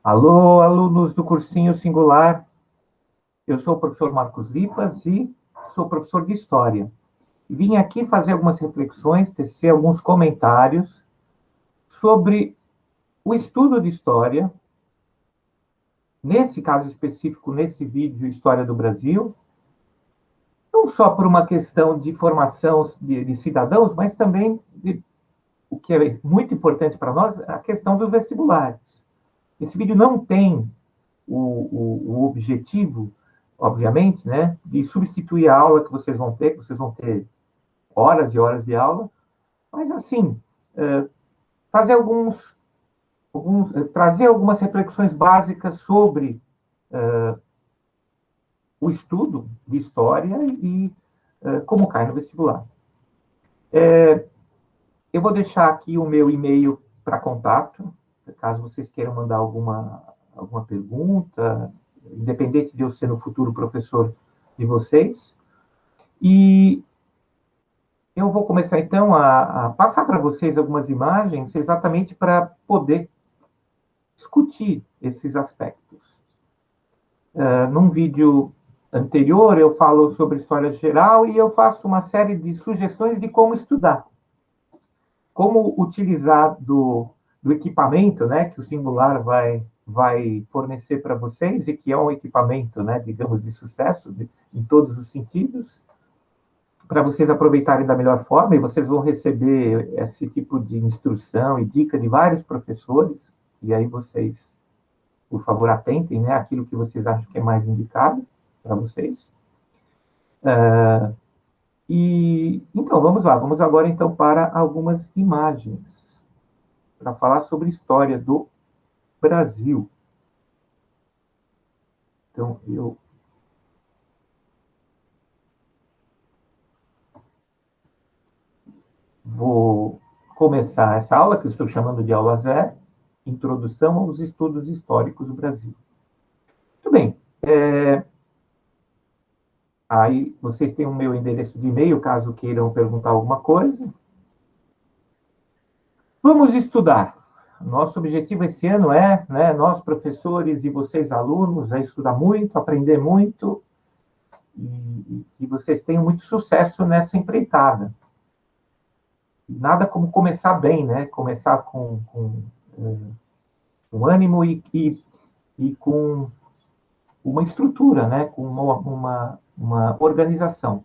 Alô, alunos do cursinho singular. Eu sou o professor Marcos Lipas e sou professor de História. Vim aqui fazer algumas reflexões, tecer alguns comentários sobre o estudo de História, nesse caso específico, nesse vídeo História do Brasil, não só por uma questão de formação de cidadãos, mas também, o que é muito importante para nós, a questão dos vestibulares. Esse vídeo não tem o objetivo, obviamente, né, de substituir a aula que vocês vão ter horas e horas de aula, mas, assim, fazer trazer algumas reflexões básicas sobre o estudo de história e como cai no vestibular. Eu vou deixar aqui o meu e-mail para contato, caso vocês queiram mandar alguma pergunta, independente de eu ser no futuro professor de vocês. E eu vou começar, então, a passar para vocês algumas imagens, exatamente para poder discutir esses aspectos. Num vídeo anterior, eu falo sobre história geral e eu faço uma série de sugestões de como estudar. Como utilizar do equipamento, né, que o Singular vai fornecer para vocês, e que é um equipamento, né, digamos, de sucesso em todos os sentidos, para vocês aproveitarem da melhor forma, e vocês vão receber esse tipo de instrução e dica de vários professores, e aí vocês, por favor, atentem, né, aquilo que vocês acham que é mais indicado para vocês. Então, vamos lá. Vamos agora, então, para algumas imagens, para falar sobre história do Brasil. Então, eu vou começar essa aula, que eu estou chamando de aula 0, Introdução aos Estudos Históricos do Brasil. Muito bem. Aí vocês têm o meu endereço de e-mail, caso queiram perguntar alguma coisa. Vamos estudar. Nosso objetivo esse ano é, né, nós professores e vocês alunos, é estudar muito, aprender muito, e vocês tenham muito sucesso nessa empreitada. Nada como começar bem, né? Começar com ânimo e com uma estrutura, né? Com uma organização.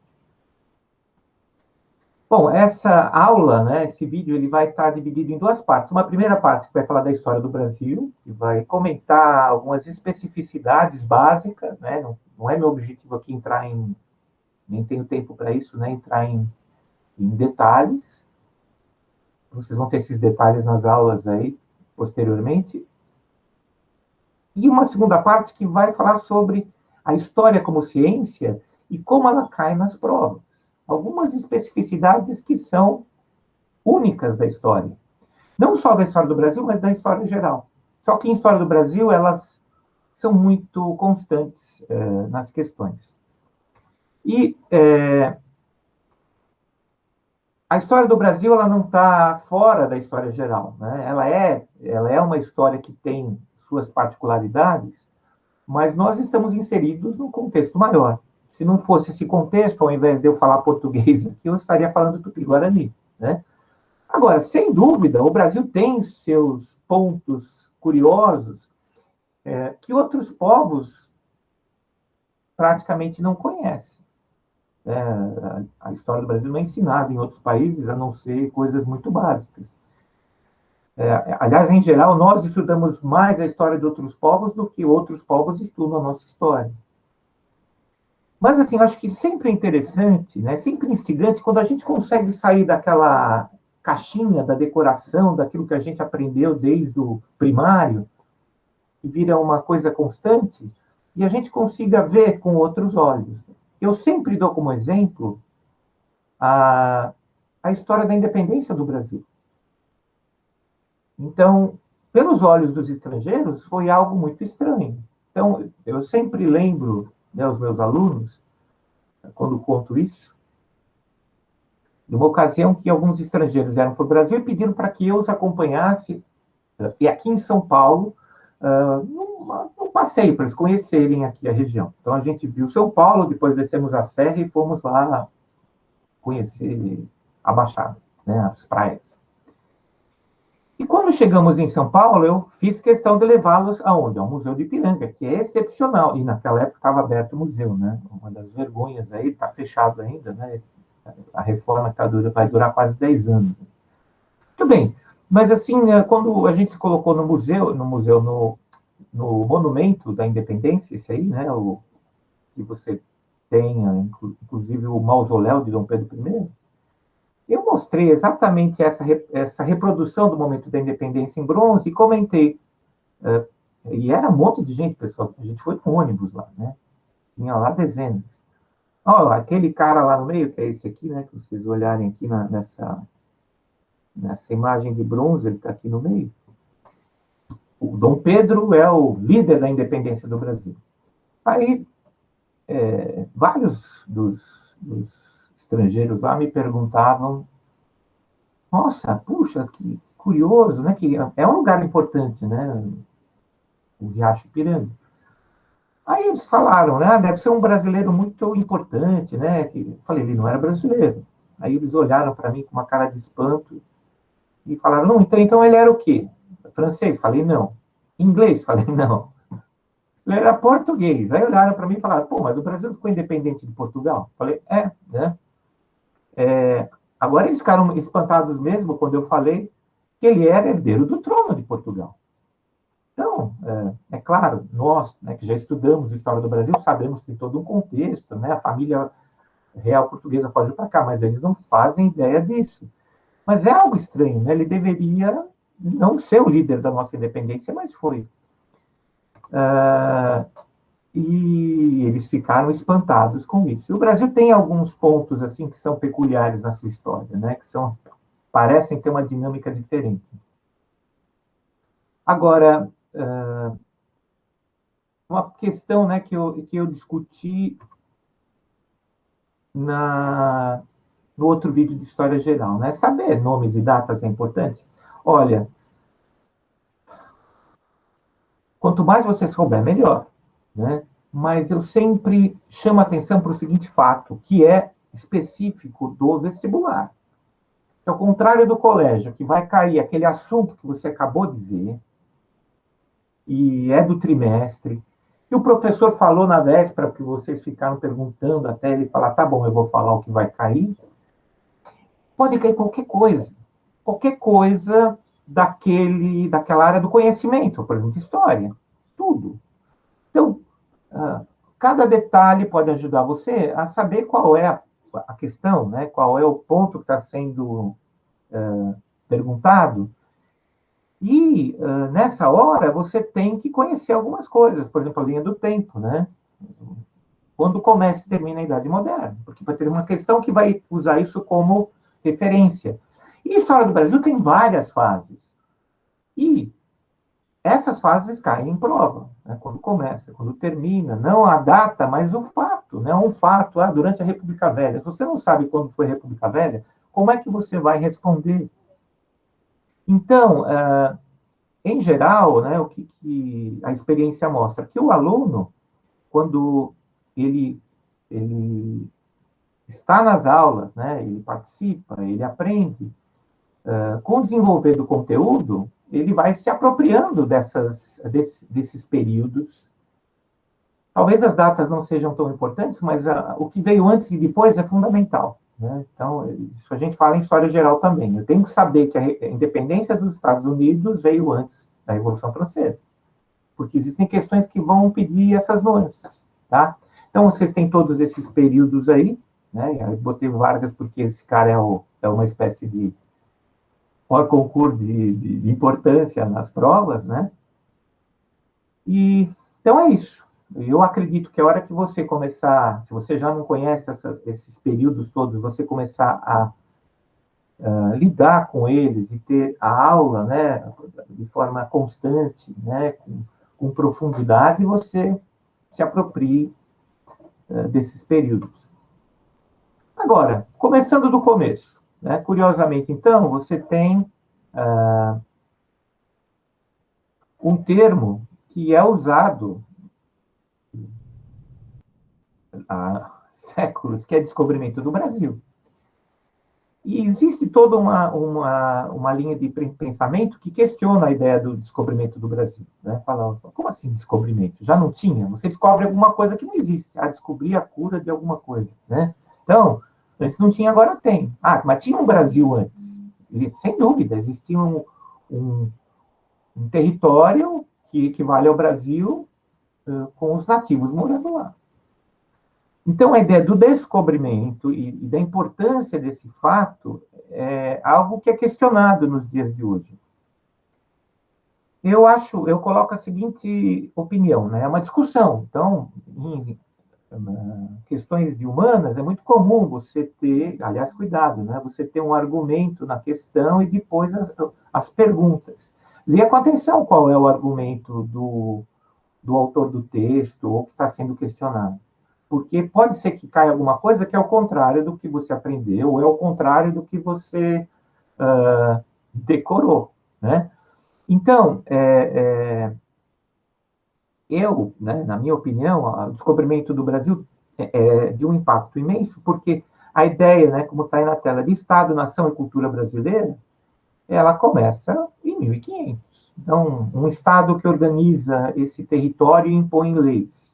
Bom, essa aula, né, esse vídeo, ele vai estar dividido em duas partes. Uma primeira parte que vai falar da história do Brasil, que vai comentar algumas especificidades básicas, né? Não é meu objetivo aqui entrar nem tenho tempo para isso, né? Entrar em detalhes. Vocês vão ter esses detalhes nas aulas aí, posteriormente. E uma segunda parte que vai falar sobre a história como ciência e como ela cai nas provas. Algumas especificidades que são únicas da história. Não só da história do Brasil, mas da história geral. Só que em história do Brasil, elas são muito constantes nas questões. E a história do Brasil, ela não está fora da história geral, né? Ela é uma história que tem suas particularidades, mas nós estamos inseridos num contexto maior. Se não fosse esse contexto, ao invés de eu falar português aqui, eu estaria falando tupi-guarani, né? Agora, sem dúvida, o Brasil tem seus pontos curiosos que outros povos praticamente não conhecem. A história do Brasil não é ensinada em outros países, a não ser coisas muito básicas. Aliás, em geral, nós estudamos mais a história de outros povos do que outros povos estudam a nossa história. Mas, assim, eu acho que sempre é interessante, né, sempre instigante, quando a gente consegue sair daquela caixinha da decoração, daquilo que a gente aprendeu desde o primário, que vira uma coisa constante, e a gente consiga ver com outros olhos. Eu sempre dou como exemplo a história da independência do Brasil. Então, pelos olhos dos estrangeiros, foi algo muito estranho. Então, eu sempre lembro, né, os meus alunos, quando conto isso, de uma ocasião que alguns estrangeiros vieram para o Brasil e pediram para que eu os acompanhasse, e aqui em São Paulo, num passeio, para eles conhecerem aqui a região. Então, a gente viu São Paulo, depois descemos a serra e fomos lá conhecer a Baixada, né, as praias. E quando chegamos em São Paulo, eu fiz questão de levá-los aonde? Ao Museu de Ipiranga, que é excepcional. E naquela época estava aberto o museu, né? Uma das vergonhas aí, está fechado ainda, né? A reforma vai durar quase 10 anos. Muito bem, mas assim, quando a gente se colocou no Monumento da Independência, esse aí, né? Que você tem, inclusive, o mausoléu de Dom Pedro I, eu mostrei exatamente essa reprodução do momento da independência em bronze e comentei. E era um monte de gente, pessoal. A gente foi com ônibus lá, né? Tinha lá dezenas. Ó, aquele cara lá no meio, que é esse aqui, né? Que vocês olharem aqui nessa imagem de bronze, ele está aqui no meio. O Dom Pedro é o líder da independência do Brasil. Aí, vários dos estrangeiros lá me perguntavam: nossa, puxa, que curioso, né? Que é um lugar importante, né? O Riacho Ipiranga. Aí eles falaram, né? Deve ser um brasileiro muito importante, né? Eu falei, ele não era brasileiro. Aí eles olharam para mim com uma cara de espanto e falaram, não, então ele era o quê? Francês? Falei, não. Inglês? Falei, não. Ele era português. Aí olharam para mim e falaram, pô, mas o Brasil ficou independente de Portugal? Falei, né? Agora eles ficaram espantados mesmo quando eu falei que ele era herdeiro do trono de Portugal. Então, é claro, nós, né, que já estudamos a história do Brasil, sabemos que tem todo um contexto, né? A família real portuguesa pode ir para cá, mas eles não fazem ideia disso. Mas é algo estranho, né? Ele deveria não ser o líder da nossa independência, mas foi. E eles ficaram espantados com isso. E o Brasil tem alguns pontos assim que são peculiares na sua história, né? Que parecem ter uma dinâmica diferente. Agora, uma questão, né, que eu discuti no outro vídeo de história geral, né? Saber nomes e datas é importante. Olha, quanto mais você souber, melhor, né? Mas eu sempre chamo a atenção para o seguinte fato, que é específico do vestibular. Que ao contrário do colégio, que vai cair aquele assunto que você acabou de ver, e é do trimestre, que o professor falou na véspera, porque vocês ficaram perguntando até ele falar, tá bom, eu vou falar o que vai cair, pode cair qualquer coisa daquela área do conhecimento, por exemplo, história, tudo. Então, cada detalhe pode ajudar você a saber qual é a questão, né? Qual é o ponto que está sendo perguntado. E, nessa hora, você tem que conhecer algumas coisas, por exemplo, a linha do tempo, né? Quando começa e termina a Idade Moderna, porque vai ter uma questão que vai usar isso como referência. E a história do Brasil tem várias fases. E essas fases caem em prova, né? Quando começa, quando termina, não a data, mas o fato, né? Um fato, durante a República Velha. Se você não sabe quando foi a República Velha, como é que você vai responder? Então, em geral, né, o que a experiência mostra? Que o aluno, quando ele está nas aulas, né, ele participa, ele aprende, com o desenvolver do conteúdo, ele vai se apropriando desses períodos. Talvez as datas não sejam tão importantes, mas o que veio antes e depois é fundamental, né? Então, isso a gente fala em história geral também. Eu tenho que saber que a independência dos Estados Unidos veio antes da Revolução Francesa, porque existem questões que vão pedir essas nuances, tá? Então, vocês têm todos esses períodos aí, né? Eu botei o Vargas porque esse cara é uma espécie de maior concurso de importância nas provas, né? E, então é isso. Eu acredito que a hora que você começar, se você já não conhece esses períodos todos, você começar a lidar com eles e ter a aula, né, de forma constante, né, com profundidade, você se aproprie desses períodos. Agora, começando do começo, né, curiosamente, então, você tem um termo que é usado há séculos, que é descobrimento do Brasil. E existe toda uma linha de pensamento que questiona a ideia do descobrimento do Brasil. Né? Fala, como assim descobrimento? Já não tinha? Você descobre alguma coisa que não existe. Descobrir a cura de alguma coisa. Né? Então, antes não tinha, agora tem. Mas tinha um Brasil antes. E, sem dúvida, existia um território que equivale ao Brasil com os nativos morando lá. Então, a ideia do descobrimento e da importância desse fato é algo que é questionado nos dias de hoje. Eu coloco a seguinte opinião, né? É uma discussão. Então, em questões de humanas, é muito comum você ter, aliás, cuidado, né? Você ter um argumento na questão e depois as perguntas. Leia com atenção qual é o argumento do autor do texto ou que está sendo questionado. Porque pode ser que caia alguma coisa que é o contrário do que você aprendeu, ou é o contrário do que você decorou, né? Então, né, na minha opinião, o descobrimento do Brasil é de um impacto imenso, porque a ideia, né, como está aí na tela, de Estado, Nação e Cultura Brasileira, ela começa em 1500. Então, um Estado que organiza esse território e impõe leis.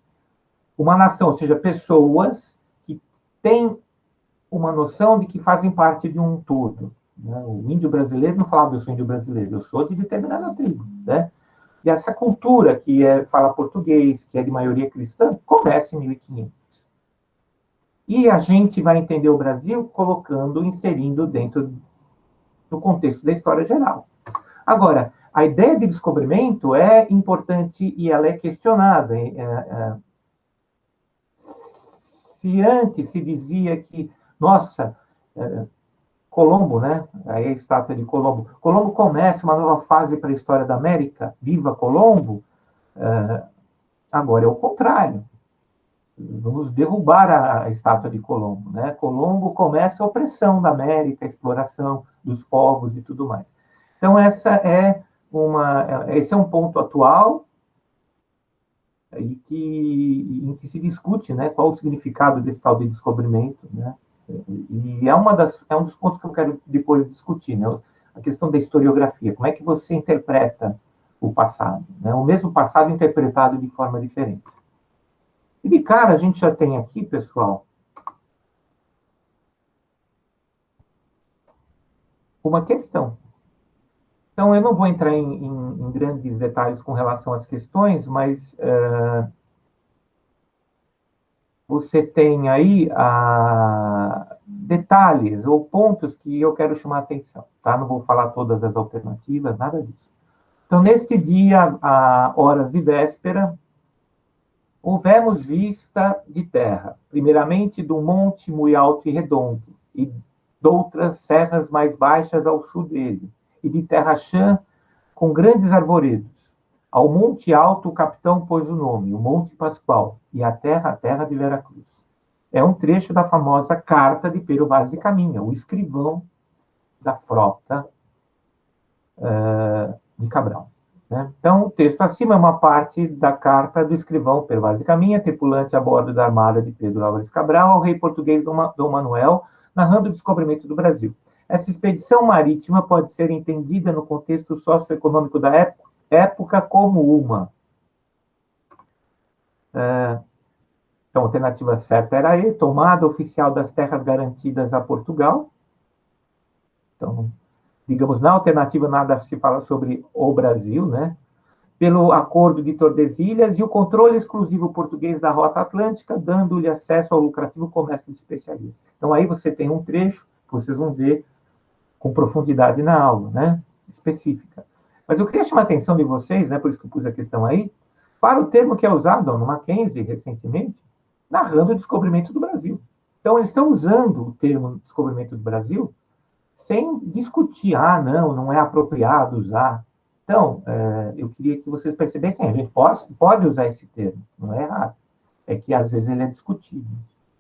Uma nação, ou seja, pessoas que têm uma noção de que fazem parte de um todo. Né? O índio brasileiro não falava eu sou índio brasileiro, eu sou de determinada tribo. Né? E essa cultura que fala português, que é de maioria cristã, começa em 1500. E a gente vai entender o Brasil colocando, inserindo dentro do contexto da história geral. Agora, a ideia de descobrimento é importante e ela é questionada. Se antes se dizia que, nossa, Colombo, né? Aí a estátua de Colombo. Colombo começa uma nova fase para a história da América. Viva Colombo! Agora é o contrário. Vamos derrubar a estátua de Colombo, né? Colombo começa a opressão da América, a exploração dos povos e tudo mais. Então esse é um ponto atual em que se discute, né, qual o significado desse tal de descobrimento, né? E é um dos pontos que eu quero depois discutir, né? A questão da historiografia. Como é que você interpreta o passado? Né? O mesmo passado interpretado de forma diferente. E de cara, a gente já tem aqui, pessoal, uma questão. Então, eu não vou entrar em grandes detalhes com relação às questões, mas você tem aí detalhes ou pontos que eu quero chamar a atenção. Tá? Não vou falar todas as alternativas, nada disso. Então, neste dia, a horas de véspera, houvemos vista de terra, primeiramente do monte muito alto e redondo, e de outras serras mais baixas ao sul dele, e de terra chã com grandes arvoredos. Ao monte alto o capitão pôs o nome, o Monte Pascoal, e a terra de Veracruz. É um trecho da famosa carta de Pero Vaz de Caminha, o escrivão da frota de Cabral. Né? Então, o texto acima é uma parte da carta do escrivão Pero Vaz de Caminha, tripulante a bordo da armada de Pedro Álvares Cabral, ao rei português Dom Manuel, narrando o descobrimento do Brasil. Essa expedição marítima pode ser entendida no contexto socioeconômico da época como uma. Então, a alternativa certa era E, tomada oficial das terras garantidas a Portugal. Então, digamos, na alternativa nada se fala sobre o Brasil, né? Pelo acordo de Tordesilhas e o controle exclusivo português da rota atlântica, dando-lhe acesso ao lucrativo comércio de especiarias. Então, aí você tem um trecho que vocês vão ver com profundidade na aula, né? Específica. Mas eu queria chamar a atenção de vocês, né? Por isso que eu pus a questão aí, para o termo que é usado no Mackenzie, recentemente, narrando o descobrimento do Brasil. Então, eles estão usando o termo descobrimento do Brasil sem discutir, não é apropriado usar. Então, eu queria que vocês percebessem, a gente pode usar esse termo, não é errado. É que, às vezes, ele é discutido.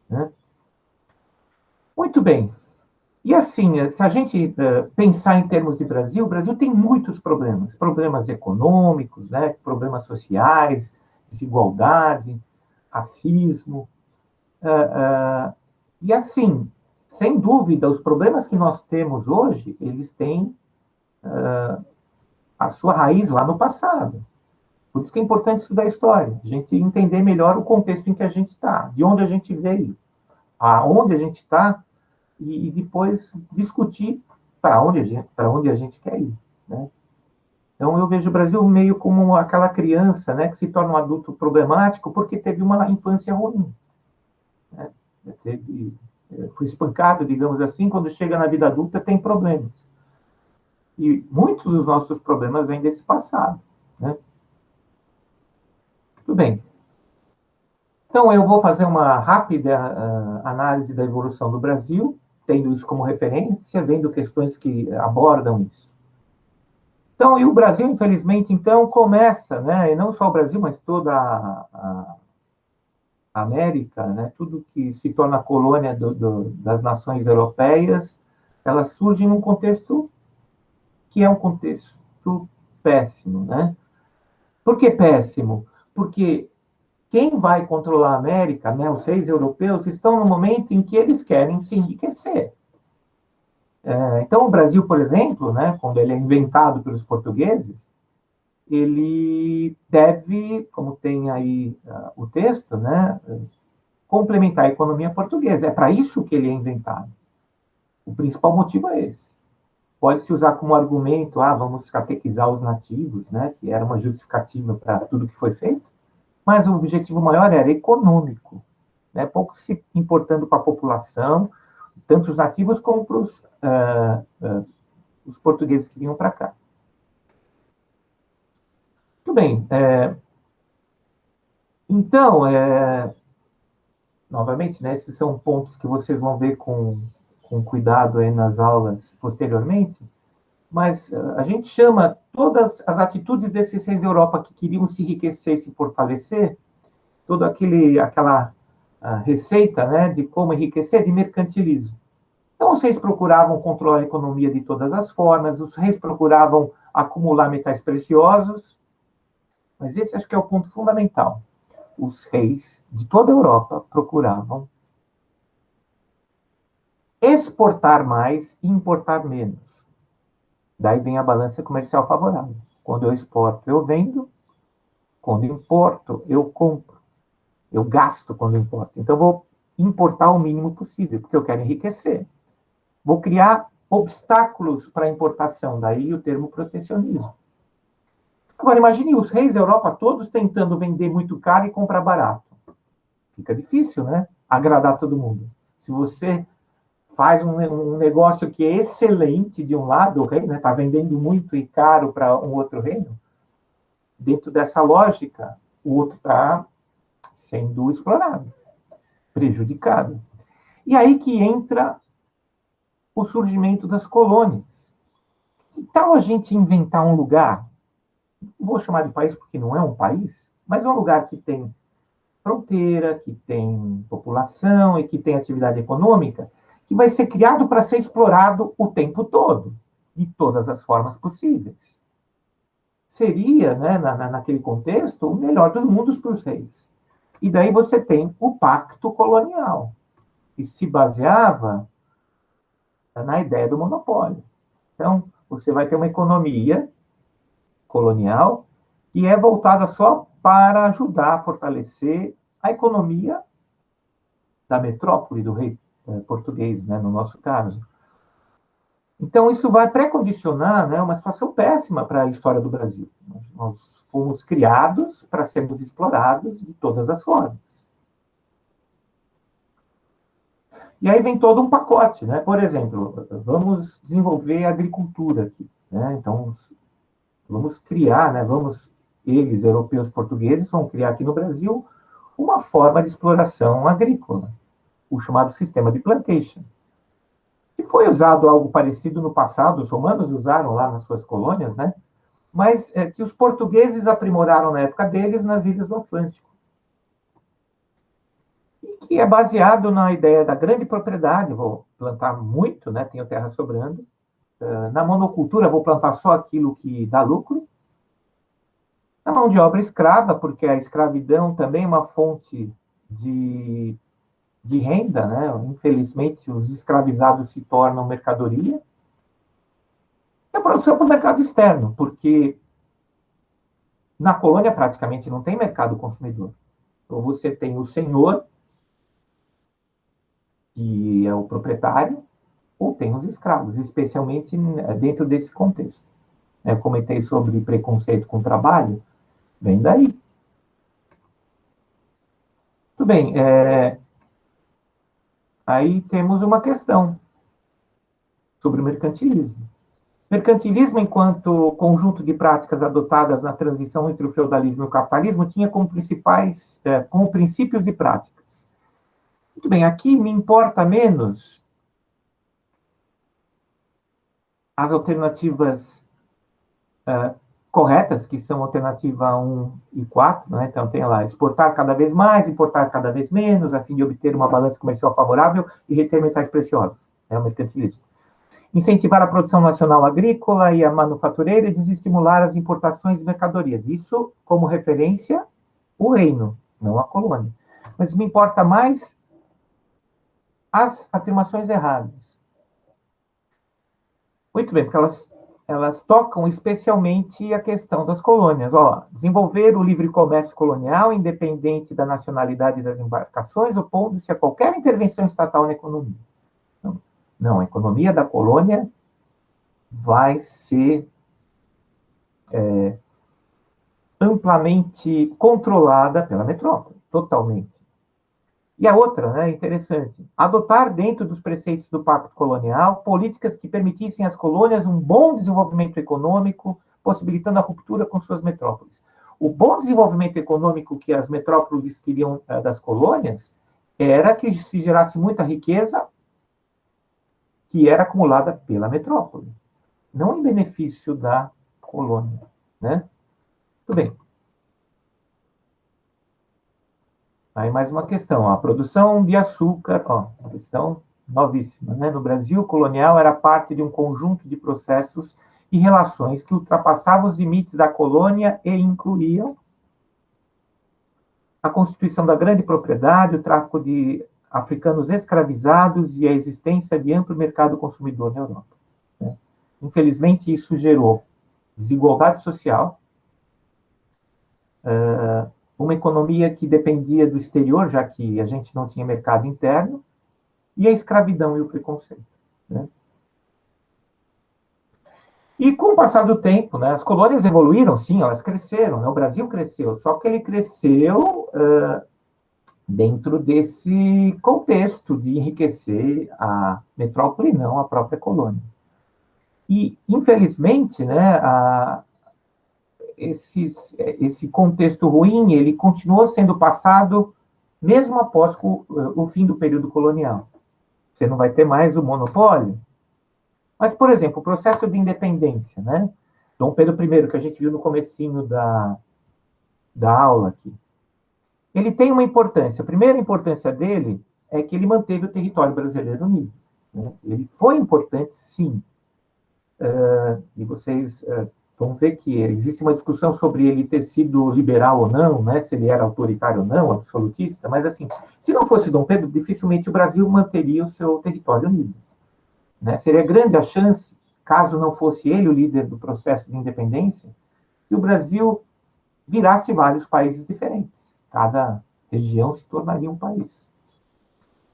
Né? Muito bem. E assim, se a gente pensar em termos de Brasil, o Brasil tem muitos problemas, problemas econômicos, né, problemas sociais, desigualdade, racismo, e assim, sem dúvida, os problemas que nós temos hoje, eles têm a sua raiz lá no passado. Por isso que é importante estudar a história, a gente entender melhor o contexto em que a gente está, de onde a gente veio, aonde a gente está, e depois discutir para onde a gente quer ir, né? Então, eu vejo o Brasil meio como aquela criança, né, que se torna um adulto problemático porque teve uma infância ruim, né? Foi espancado, digamos assim, quando chega na vida adulta tem problemas. E muitos dos nossos problemas vêm desse passado, né? Tudo bem. Então, eu vou fazer uma rápida análise da evolução do Brasil, tendo isso como referência, vendo questões que abordam isso. Então, e o Brasil, infelizmente, então, começa, né, e não só o Brasil, mas toda a América, né, tudo que se torna colônia das nações europeias, elas surgem num contexto que é um contexto péssimo, né? Por que péssimo? Porque quem vai controlar a América, né, os reis europeus, estão no momento em que eles querem se enriquecer. Então, o Brasil, por exemplo, né, quando ele é inventado pelos portugueses, ele deve, como tem aí o texto, né, complementar a economia portuguesa. É para isso que ele é inventado. O principal motivo é esse. Pode-se usar como argumento, vamos catequizar os nativos, né, que era uma justificativa para tudo que foi feito, mas o objetivo maior era econômico, né, pouco se importando para a população, tanto os nativos como para os portugueses que vinham para cá. Muito bem. Então, novamente, né, esses são pontos que vocês vão ver com cuidado aí nas aulas posteriormente, mas a gente chama todas as atitudes desses reis da Europa que queriam se enriquecer e se fortalecer, toda aquela receita, né, de como enriquecer, de mercantilismo. Então, os reis procuravam controlar a economia de todas as formas, os reis procuravam acumular metais preciosos, mas esse acho que é o ponto fundamental. Os reis de toda a Europa procuravam exportar mais e importar menos. Daí vem a balança comercial favorável. Quando eu exporto, eu vendo. Quando importo, eu compro. Eu gasto quando importo. Então, eu vou importar o mínimo possível, porque eu quero enriquecer. Vou criar obstáculos para a importação, daí o termo protecionismo. Agora, imagine os reis da Europa todos tentando vender muito caro e comprar barato. Fica difícil, né? Agradar todo mundo. Se você faz um negócio que é excelente de um lado, o rei está vendendo muito e caro para um outro reino, dentro dessa lógica, o outro está sendo explorado, prejudicado. E aí que entra o surgimento das colônias. Que tal a gente inventar um lugar, não vou chamar de país porque não é um país, mas é um lugar que tem fronteira, que tem população e que tem atividade econômica, que vai ser criado para ser explorado o tempo todo, de todas as formas possíveis. Seria, né, naquele contexto, o melhor dos mundos para os reis. E daí você tem o pacto colonial, que se baseava na ideia do monopólio. Então, você vai ter uma economia colonial que é voltada só para ajudar a fortalecer a economia da metrópole, do rei português, né, no nosso caso. Então, isso vai pré-condicionar, né, uma situação péssima para a história do Brasil. Nós fomos criados para sermos explorados de todas as formas. E aí vem todo um pacote, né? Por exemplo, vamos desenvolver a agricultura aqui, né? Então, vamos criar, né? Eles, europeus, portugueses, vão criar aqui no Brasil uma forma de exploração agrícola, o chamado sistema de plantation. Que foi usado algo parecido no passado, os romanos usaram lá nas suas colônias, né? Mas que os portugueses aprimoraram na época deles nas ilhas do Atlântico. E que é baseado na ideia da grande propriedade, vou plantar muito, né, tenho terra sobrando, na monocultura vou plantar só aquilo que dá lucro, na mão de obra escrava, porque a escravidão também é uma fonte de renda, né? Infelizmente, os escravizados se tornam mercadoria, e a produção para o mercado externo, porque na colônia praticamente não tem mercado consumidor. Então você tem o senhor, que é o proprietário, ou tem os escravos, especialmente dentro desse contexto. Eu comentei sobre preconceito com o trabalho, vem daí. Tudo bem, aí temos uma questão sobre o mercantilismo. Mercantilismo, enquanto conjunto de práticas adotadas na transição entre o feudalismo e o capitalismo, tinha como principais, como princípios e práticas. Muito bem, aqui me importa menos as alternativas corretas, que são alternativa 1 e 4, né? Então tem lá, exportar cada vez mais, importar cada vez menos, a fim de obter uma balança comercial favorável e reter metais preciosos. É o mercantilismo. Incentivar a produção nacional agrícola e a manufatureira e desestimular as importações de mercadorias. Isso como referência o reino, não a colônia. Mas me importa mais as afirmações erradas. Muito bem, porque elas tocam especialmente a questão das colônias. Desenvolver o livre comércio colonial, independente da nacionalidade das embarcações, opondo-se a qualquer intervenção estatal na economia. Não, a economia da colônia vai ser amplamente controlada pela metrópole, totalmente. E a outra, né, interessante, adotar dentro dos preceitos do Pacto Colonial políticas que permitissem às colônias um bom desenvolvimento econômico, possibilitando a ruptura com suas metrópoles. O bom desenvolvimento econômico que as metrópoles queriam das colônias era que se gerasse muita riqueza que era acumulada pela metrópole, não em benefício da colônia, né? Tudo bem. Aí mais uma questão, a produção de açúcar, questão novíssima, né? No Brasil colonial era parte de um conjunto de processos e relações que ultrapassavam os limites da colônia e incluíam a constituição da grande propriedade, o tráfico de africanos escravizados e a existência de amplo mercado consumidor na Europa, né? Infelizmente, isso gerou desigualdade social, uma economia que dependia do exterior, já que a gente não tinha mercado interno, e a escravidão e o preconceito, né? E com o passar do tempo, né, as colônias evoluíram, sim, elas cresceram, né, o Brasil cresceu, só que ele cresceu dentro desse contexto de enriquecer a metrópole, não a própria colônia. E, infelizmente, né, esse contexto ruim, ele continuou sendo passado mesmo após o fim do período colonial. Você não vai ter mais o monopólio. Mas, por exemplo, o processo de independência, né? Dom Pedro I, que a gente viu no comecinho da aula aqui, ele tem uma importância. A primeira importância dele é que ele manteve o território brasileiro unido, né? Ele foi importante, sim. E vocês vão ver que existe uma discussão sobre ele ter sido liberal ou não, né? Se ele era autoritário ou não, absolutista, mas assim, se não fosse Dom Pedro, dificilmente o Brasil manteria o seu território unido, né? Seria grande a chance, caso não fosse ele o líder do processo de independência, que o Brasil virasse vários países diferentes. Cada região se tornaria um país.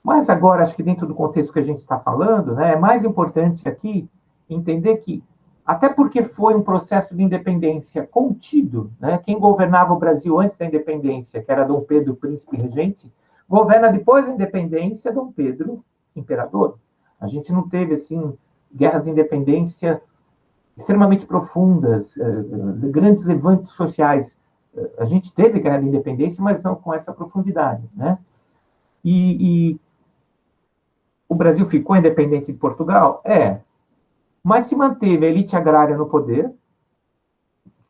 Mas agora, acho que dentro do contexto que a gente está falando, né, é mais importante aqui entender que, até porque foi um processo de independência contido, né, quem governava o Brasil antes da independência, que era Dom Pedro, príncipe regente, governa depois da independência Dom Pedro, imperador. A gente não teve, assim, guerras de independência extremamente profundas, grandes levantes sociais. A gente teve guerra de independência, mas não com essa profundidade, né? E o Brasil ficou independente de Portugal? Mas se manteve a elite agrária no poder,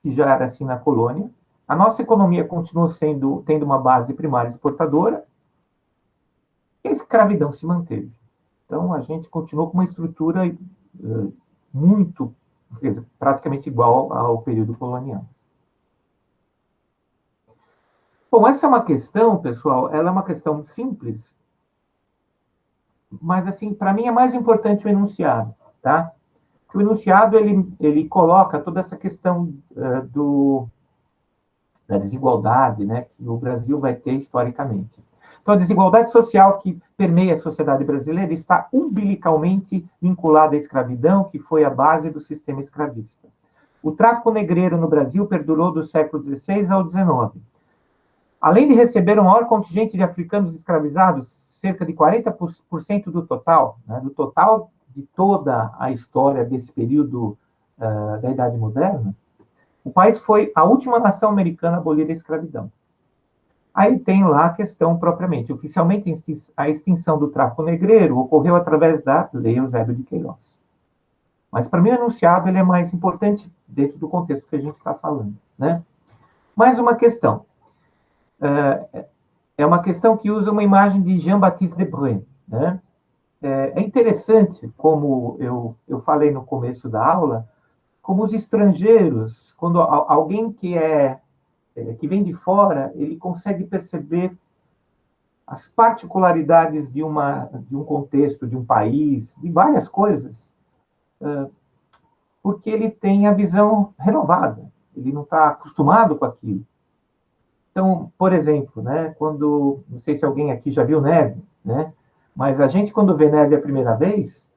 que já era assim na colônia. A nossa economia continuou tendo uma base primária exportadora, E a escravidão se manteve. Então, a gente continuou com uma estrutura muito, quer dizer, praticamente igual ao período colonial. Bom, essa é uma questão, pessoal, ela é uma questão simples, mas, assim, para mim é mais importante o enunciado, tá? Porque o enunciado, ele coloca toda essa questão da desigualdade, né, que o Brasil vai ter historicamente. Então, a desigualdade social que permeia a sociedade brasileira está umbilicalmente vinculada à escravidão, que foi a base do sistema escravista. O tráfico negreiro no Brasil perdurou do século XVI ao XIX. Além de receber um maior contingente de africanos escravizados, cerca de 40% do total, né, do total de toda a história desse período da Idade Moderna, o país foi a última nação americana a abolir a escravidão. Aí tem lá a questão propriamente. Oficialmente, a extinção do tráfico negreiro ocorreu através da Lei Eusébio de Queiroz. Mas, para mim, o enunciado ele é mais importante dentro do contexto que a gente está falando, né? Mais uma questão. É uma questão que usa uma imagem de Jean-Baptiste Debré, né? É interessante, como eu falei no começo da aula, como os estrangeiros, quando alguém que vem de fora, ele consegue perceber as particularidades de um contexto, de um país, de várias coisas, porque ele tem a visão renovada, ele não está acostumado com aquilo. Então, por exemplo, né, não sei se alguém aqui já viu neve, né, mas a gente, quando vê neve a primeira vez,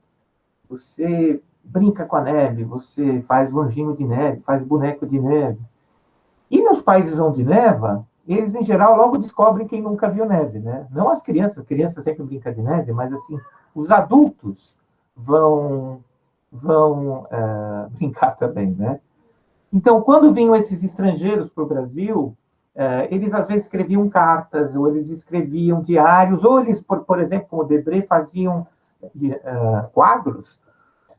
você brinca com a neve, você faz anjinho de neve, faz boneco de neve. E nos países onde neva, eles, em geral, logo descobrem quem nunca viu neve, né? Não as crianças sempre brincam de neve, mas, assim, os adultos vão brincar também, né? Então, quando vinham esses estrangeiros para o Brasil, eles, às vezes, escreviam cartas, ou eles escreviam diários, ou eles, por exemplo, como o Debré, faziam quadros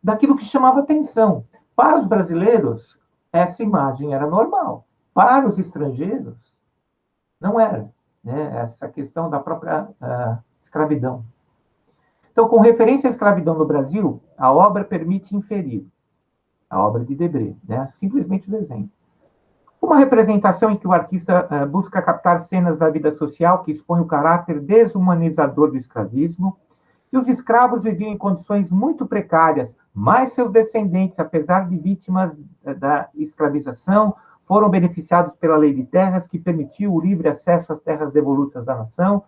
daquilo que chamava atenção. Para os brasileiros, essa imagem era normal. Para os estrangeiros, não era, né? Essa questão da própria escravidão. Então, com referência à escravidão no Brasil, a obra permite inferir, a obra de Debré, né? Simplesmente o desenho. Uma representação em que o artista busca captar cenas da vida social que expõem o caráter desumanizador do escravismo, que os escravos viviam em condições muito precárias, mas seus descendentes, apesar de vítimas da escravização, foram beneficiados pela lei de terras, que permitiu o livre acesso às terras devolutas da nação,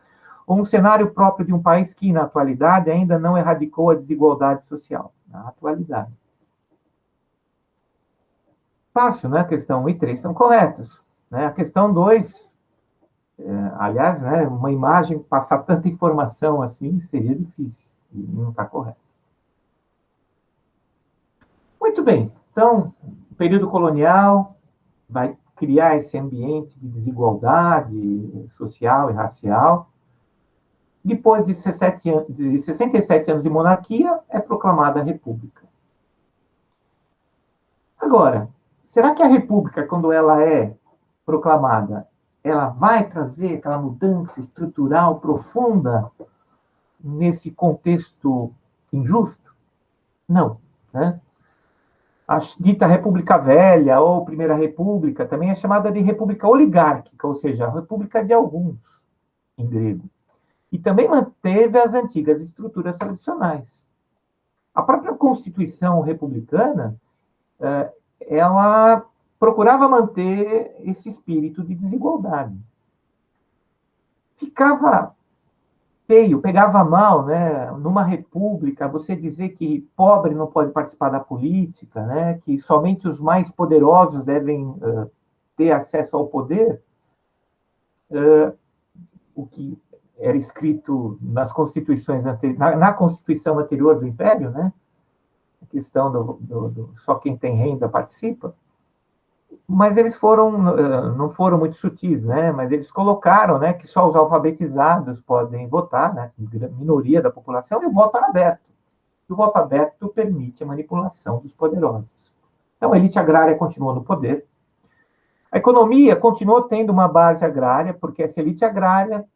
ou um cenário próprio de um país que, na atualidade, ainda não erradicou a desigualdade social. Na atualidade. Fácil, né? A questão 1 e 3 estão corretas. Né? A questão 2, aliás, né, uma imagem passar tanta informação assim seria difícil. E não está correto. Muito bem. Então, o período colonial vai criar esse ambiente de desigualdade social e racial. Depois de 67 anos de monarquia, é proclamada a República. Agora, será que a República, quando ela é proclamada, ela vai trazer aquela mudança estrutural profunda nesse contexto injusto? Não, né? A dita República Velha, ou Primeira República, também é chamada de República Oligárquica, ou seja, a República de alguns, em grego. E também manteve as antigas estruturas tradicionais. A própria Constituição republicana, ela procurava manter esse espírito de desigualdade. Ficava feio, pegava mal, né? Numa república, você dizer que pobre não pode participar da política, né? Que somente os mais poderosos devem ter acesso ao poder, o que era escrito nas constituições na Constituição anterior do Império, né? A questão do só quem tem renda participa. Mas eles não foram muito sutis, né? Mas eles colocaram, né, que só os alfabetizados podem votar, né? A minoria da população, e o voto era aberto. E o voto aberto permite a manipulação dos poderosos. Então, a elite agrária continuou no poder. A economia continuou tendo uma base agrária, porque essa elite agrária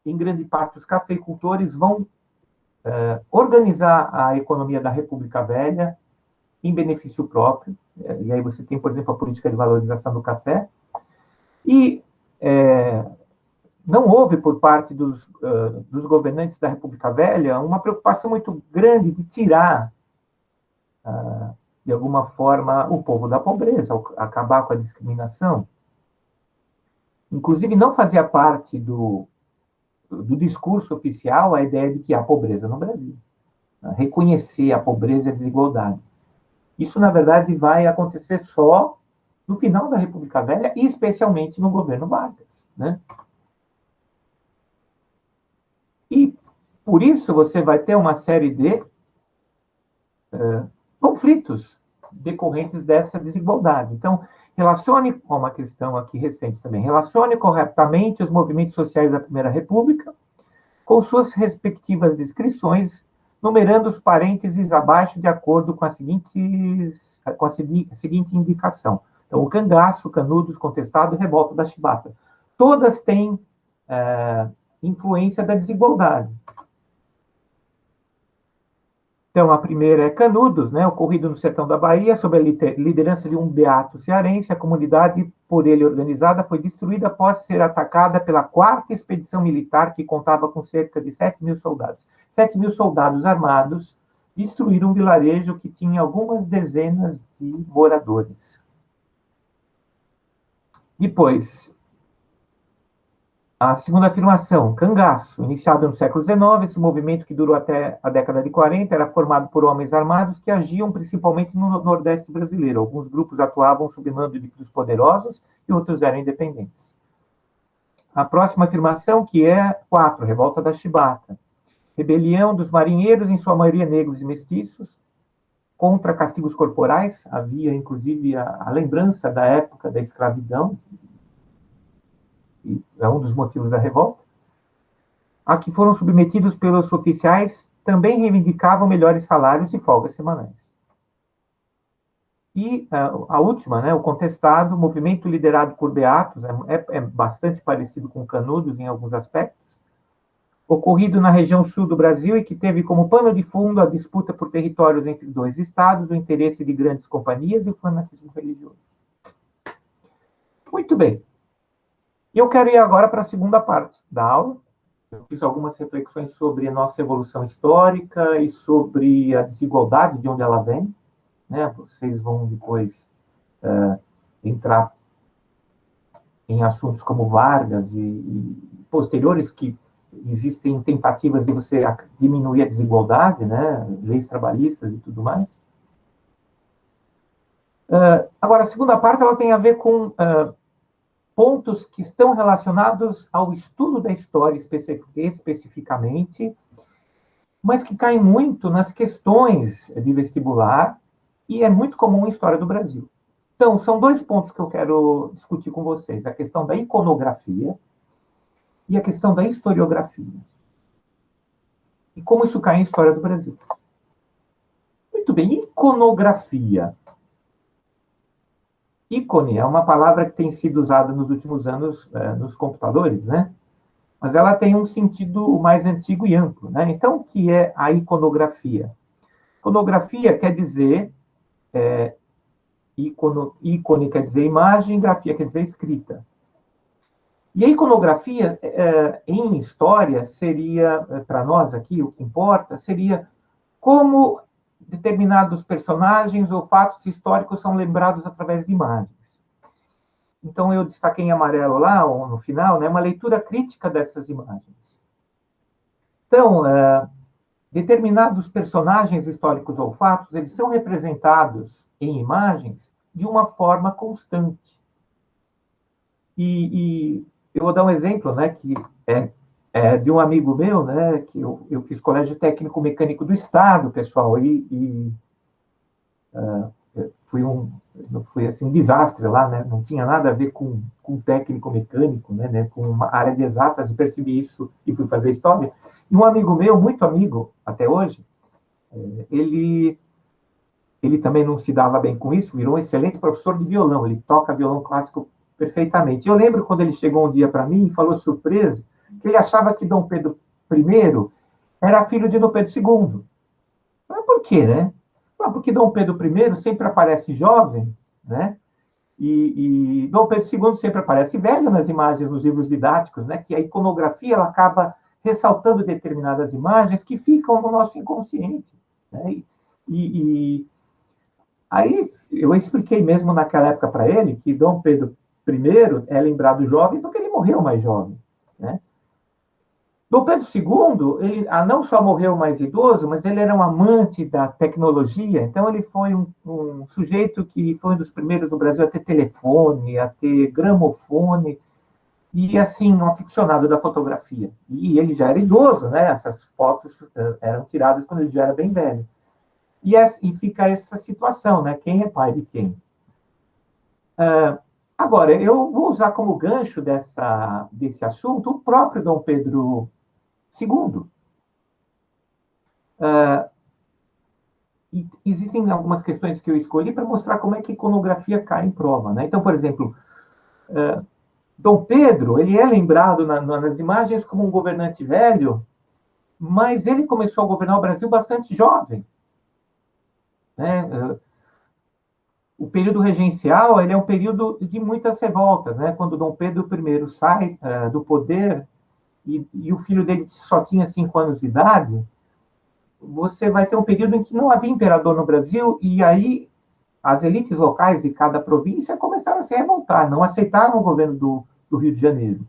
em grande parte, os cafeicultores vão organizar a economia da República Velha em benefício próprio. E aí você tem, por exemplo, a política de valorização do café. E não houve, por parte dos governantes da República Velha, uma preocupação muito grande de tirar, de alguma forma, o povo da pobreza, acabar com a discriminação. Inclusive, não fazia parte do discurso oficial a ideia de que há pobreza no Brasil. Reconhecer a pobreza e a desigualdade. Isso, na verdade, vai acontecer só no final da República Velha e especialmente no governo Vargas, né? E, por isso, você vai ter uma série de conflitos decorrentes dessa desigualdade. Então, relacione com uma questão aqui recente também, relacione corretamente os movimentos sociais da Primeira República com suas respectivas descrições, numerando os parênteses abaixo de acordo com a seguinte indicação. Então, o cangaço, canudos, contestado e revolta da chibata. Todas têm influência da desigualdade. Então, a primeira é Canudos, né, ocorrido no sertão da Bahia, sob a liderança de um beato cearense. A comunidade por ele organizada foi destruída após ser atacada pela 4ª expedição militar, que contava com cerca de 7.000 soldados. 7.000 soldados armados destruíram um vilarejo que tinha algumas dezenas de moradores. Depois, a segunda afirmação, cangaço, iniciado no século XIX, esse movimento que durou até a década de 40, era formado por homens armados que agiam principalmente no Nordeste brasileiro. Alguns grupos atuavam sob mando dos poderosos e outros eram independentes. A próxima afirmação, que é 4, revolta da chibata. Rebelião dos marinheiros, em sua maioria negros e mestiços, contra castigos corporais. Havia, inclusive, a lembrança da época da escravidão, é um dos motivos da revolta, a que foram submetidos pelos oficiais, também reivindicavam melhores salários e folgas semanais. E a última, né, o contestado, movimento liderado por beatos, é bastante parecido com Canudos em alguns aspectos, ocorrido na região sul do Brasil e que teve como pano de fundo a disputa por territórios entre 2 estados, o interesse de grandes companhias e o fanatismo religioso. Muito bem. E eu quero ir agora para a segunda parte da aula. Eu fiz algumas reflexões sobre a nossa evolução histórica e sobre a desigualdade, de onde ela vem, né? Vocês vão depois entrar em assuntos como Vargas e posteriores, que existem tentativas de você diminuir a desigualdade, né? Leis trabalhistas e tudo mais. Agora, a segunda parte ela tem a ver com pontos que estão relacionados ao estudo da história especificamente, mas que caem muito nas questões de vestibular e é muito comum em história do Brasil. Então, são 2 pontos que eu quero discutir com vocês: a questão da iconografia e a questão da historiografia. E como isso cai em história do Brasil. Muito bem, iconografia. Ícone é uma palavra que tem sido usada nos últimos anos nos computadores, né? Mas ela tem um sentido mais antigo e amplo, né? Então, o que é a iconografia? Iconografia quer dizer, ícone quer dizer imagem, grafia quer dizer escrita. E a iconografia, em história, seria, para nós aqui, o que importa, seria como determinados personagens ou fatos históricos são lembrados através de imagens. Então, eu destaquei em amarelo lá, ou no final, né, uma leitura crítica dessas imagens. Então, determinados personagens históricos ou fatos, eles são representados em imagens de uma forma constante. E eu vou dar um exemplo, né, que é de um amigo meu, né, que eu fiz colégio técnico mecânico do Estado, pessoal, foi assim, um desastre lá, né, não tinha nada a ver com técnico mecânico, né, com uma área de exatas, e percebi isso e fui fazer história. E um amigo meu, muito amigo até hoje, ele também não se dava bem com isso, virou um excelente professor de violão, ele toca violão clássico perfeitamente. Eu lembro quando ele chegou um dia para mim e falou surpreso, que ele achava que Dom Pedro I era filho de Dom Pedro II. Mas por quê, né? Porque Dom Pedro I sempre aparece jovem, né? E Dom Pedro II sempre aparece velho nas imagens, nos livros didáticos, né? Que a iconografia ela acaba ressaltando determinadas imagens que ficam no nosso inconsciente. Né? E aí eu expliquei mesmo naquela época para ele que Dom Pedro I é lembrado jovem porque ele morreu mais jovem. Né? Dom Pedro II, ele não só morreu mais idoso, mas ele era um amante da tecnologia, então ele foi um sujeito que foi um dos primeiros no Brasil a ter telefone, a ter gramofone, e assim, um aficionado da fotografia. E ele já era idoso, né? Essas fotos eram tiradas quando ele já era bem velho. E fica essa situação, né? Quem é pai de quem? Agora, eu vou usar como gancho desse assunto o próprio Dom Pedro II. E existem algumas questões que eu escolhi para mostrar como é que a iconografia cai em prova. Né? Então, por exemplo, Dom Pedro, ele é lembrado nas imagens como um governante velho, mas ele começou a governar o Brasil bastante jovem. Né? O período regencial ele é um período de muitas revoltas. Né? Quando Dom Pedro I sai do poder e o filho dele só tinha 5 anos de idade, você vai ter um período em que não havia imperador no Brasil, e aí as elites locais de cada província começaram a se revoltar, não aceitaram o governo do Rio de Janeiro.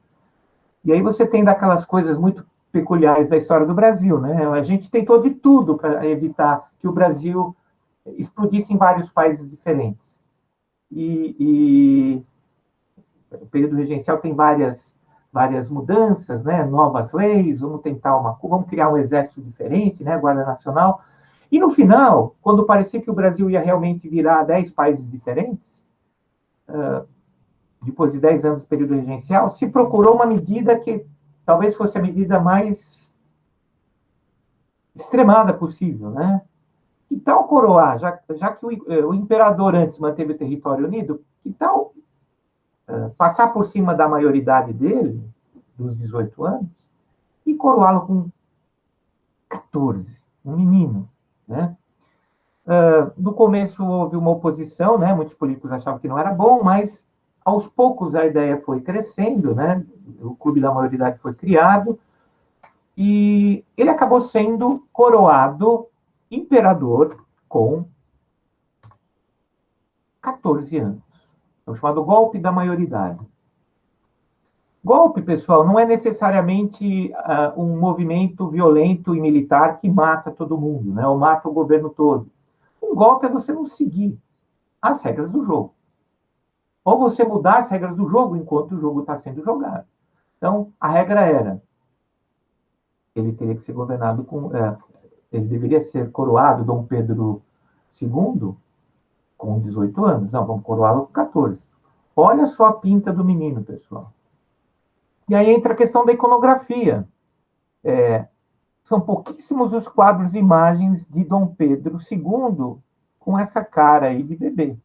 E aí você tem daquelas coisas muito peculiares da história do Brasil, né? A gente tentou de tudo para evitar que o Brasil explodisse em vários países diferentes. E o período regencial tem várias mudanças, né? Novas leis, vamos criar um exército diferente, né? Guarda Nacional. E no final, quando parecia que o Brasil ia realmente virar 10 países diferentes, depois de 10 anos do período regencial, se procurou uma medida que talvez fosse a medida mais extremada possível, né? Que tal coroar, já que o imperador antes manteve o território unido, que tal passar por cima da maioridade dele, dos 18 anos, e coroá-lo com 14, um menino, né? No começo houve uma oposição, né? Muitos políticos achavam que não era bom, mas aos poucos a ideia foi crescendo, né? O Clube da Maioridade foi criado e ele acabou sendo coroado imperador com 14 anos. É o chamado golpe da maioridade. Golpe, pessoal, não é necessariamente um movimento violento e militar que mata todo mundo, né? Ou mata o governo todo. Um golpe é você não seguir as regras do jogo. Ou você mudar as regras do jogo enquanto o jogo está sendo jogado. Então, a regra era, ele teria que ser governado ele deveria ser coroado, Dom Pedro II, com 18 anos. Não, vamos coroá-lo com 14. Olha só a pinta do menino, pessoal. E aí entra a questão da iconografia. São pouquíssimos os quadros e imagens de Dom Pedro II com essa cara aí de bebê.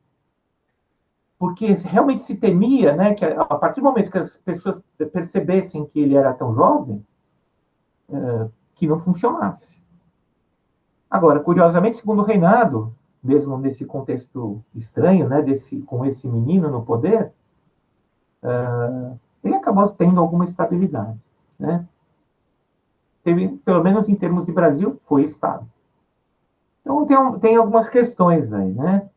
Porque realmente se temia, né, que a partir do momento que as pessoas percebessem que ele era tão jovem, que não funcionasse. Agora, curiosamente, segundo o reinado, mesmo nesse contexto estranho, né, com esse menino no poder, ele acabou tendo alguma estabilidade, né? Teve, pelo menos em termos de Brasil, foi estável. Então tem algumas questões aí, né?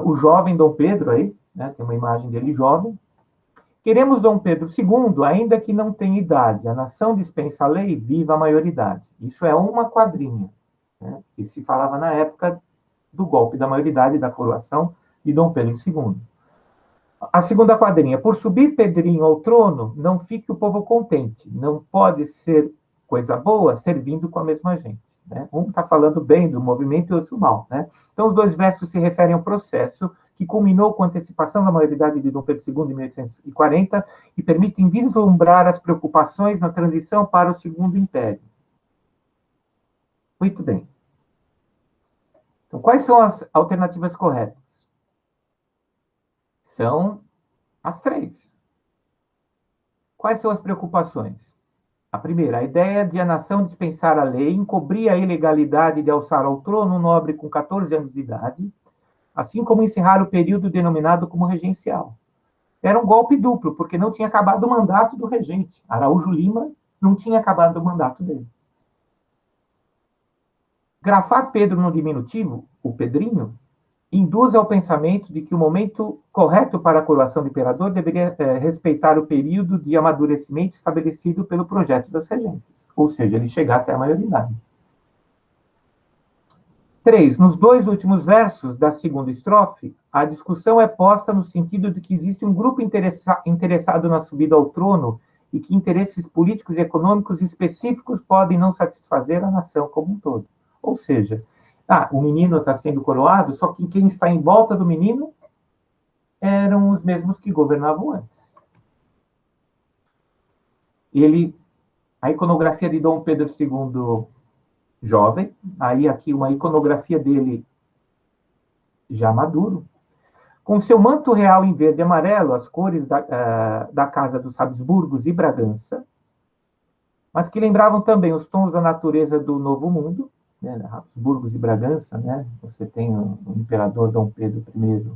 O jovem Dom Pedro aí, né, tem uma imagem dele jovem. Queremos Dom Pedro II, ainda que não tenha idade. A nação dispensa a lei, viva a maioridade. Isso é uma quadrinha, né, que se falava na época do golpe da maioridade da coroação de Dom Pedro II. A segunda quadrinha, por subir Pedrinho ao trono, não fique o povo contente. Não pode ser coisa boa servindo com a mesma gente. Né? Um está falando bem do movimento e outro mal. Né? Então, os dois versos se referem ao processo que culminou com a antecipação da maioridade de Dom Pedro II em 1840 e permitem vislumbrar as preocupações na transição para o Segundo Império. Muito bem. Então, quais são as alternativas corretas? São as 3. Quais são as preocupações? A primeira, a ideia de a nação dispensar a lei encobrir a ilegalidade de alçar ao trono um nobre com 14 anos de idade, assim como encerrar o período denominado como regencial. Era um golpe duplo, porque não tinha acabado o mandato do regente. Araújo Lima não tinha acabado o mandato dele. Grafar Pedro no diminutivo, o Pedrinho, induz ao pensamento de que o momento correto para a coroação do imperador deveria respeitar o período de amadurecimento estabelecido pelo projeto das regências, ou seja, ele chegar até a maioridade. 3. Nos dois últimos versos da segunda estrofe, a discussão é posta no sentido de que existe um grupo interessado na subida ao trono e que interesses políticos e econômicos específicos podem não satisfazer a nação como um todo. Ou seja, o menino está sendo coroado, só que quem está em volta do menino eram os mesmos que governavam antes. A iconografia de Dom Pedro II jovem, aí aqui uma iconografia dele já maduro, com seu manto real em verde e amarelo, as cores da casa dos Habsburgos e Bragança, mas que lembravam também os tons da natureza do Novo Mundo, né, Habsburgos e Bragança, né? Você tem o imperador Dom Pedro I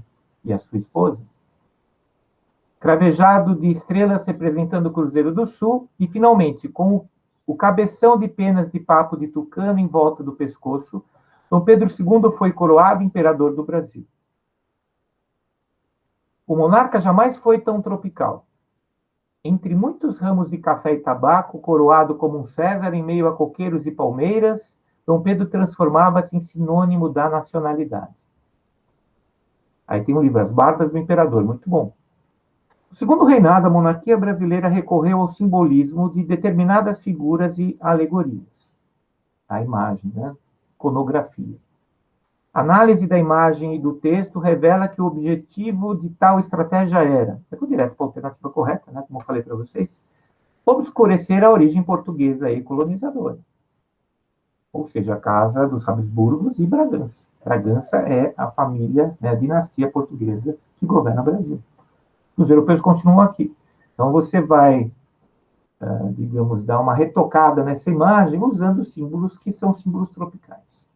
e a sua esposa, cravejado de estrelas representando o Cruzeiro do Sul, e finalmente, com o cabeção de penas de papo de tucano em volta do pescoço, Dom Pedro II foi coroado imperador do Brasil. O monarca jamais foi tão tropical. Entre muitos ramos de café e tabaco, coroado como um César em meio a coqueiros e palmeiras, Dom Pedro transformava-se em sinônimo da nacionalidade. Aí tem o livro As Barbas do Imperador, muito bom. No segundo reinado, a monarquia brasileira recorreu ao simbolismo de determinadas figuras e alegorias. A imagem, né? Iconografia. A análise da imagem e do texto revela que o objetivo de tal estratégia era, eu vou direto para a alternativa correta, né? Como eu falei para vocês, obscurecer a origem portuguesa e colonizadora. Ou seja, a casa dos Habsburgos e Bragança. Bragança é a família, né, a dinastia portuguesa que governa o Brasil. Os europeus continuam aqui. Então, você vai, digamos, dar uma retocada nessa imagem usando símbolos que são símbolos tropicais.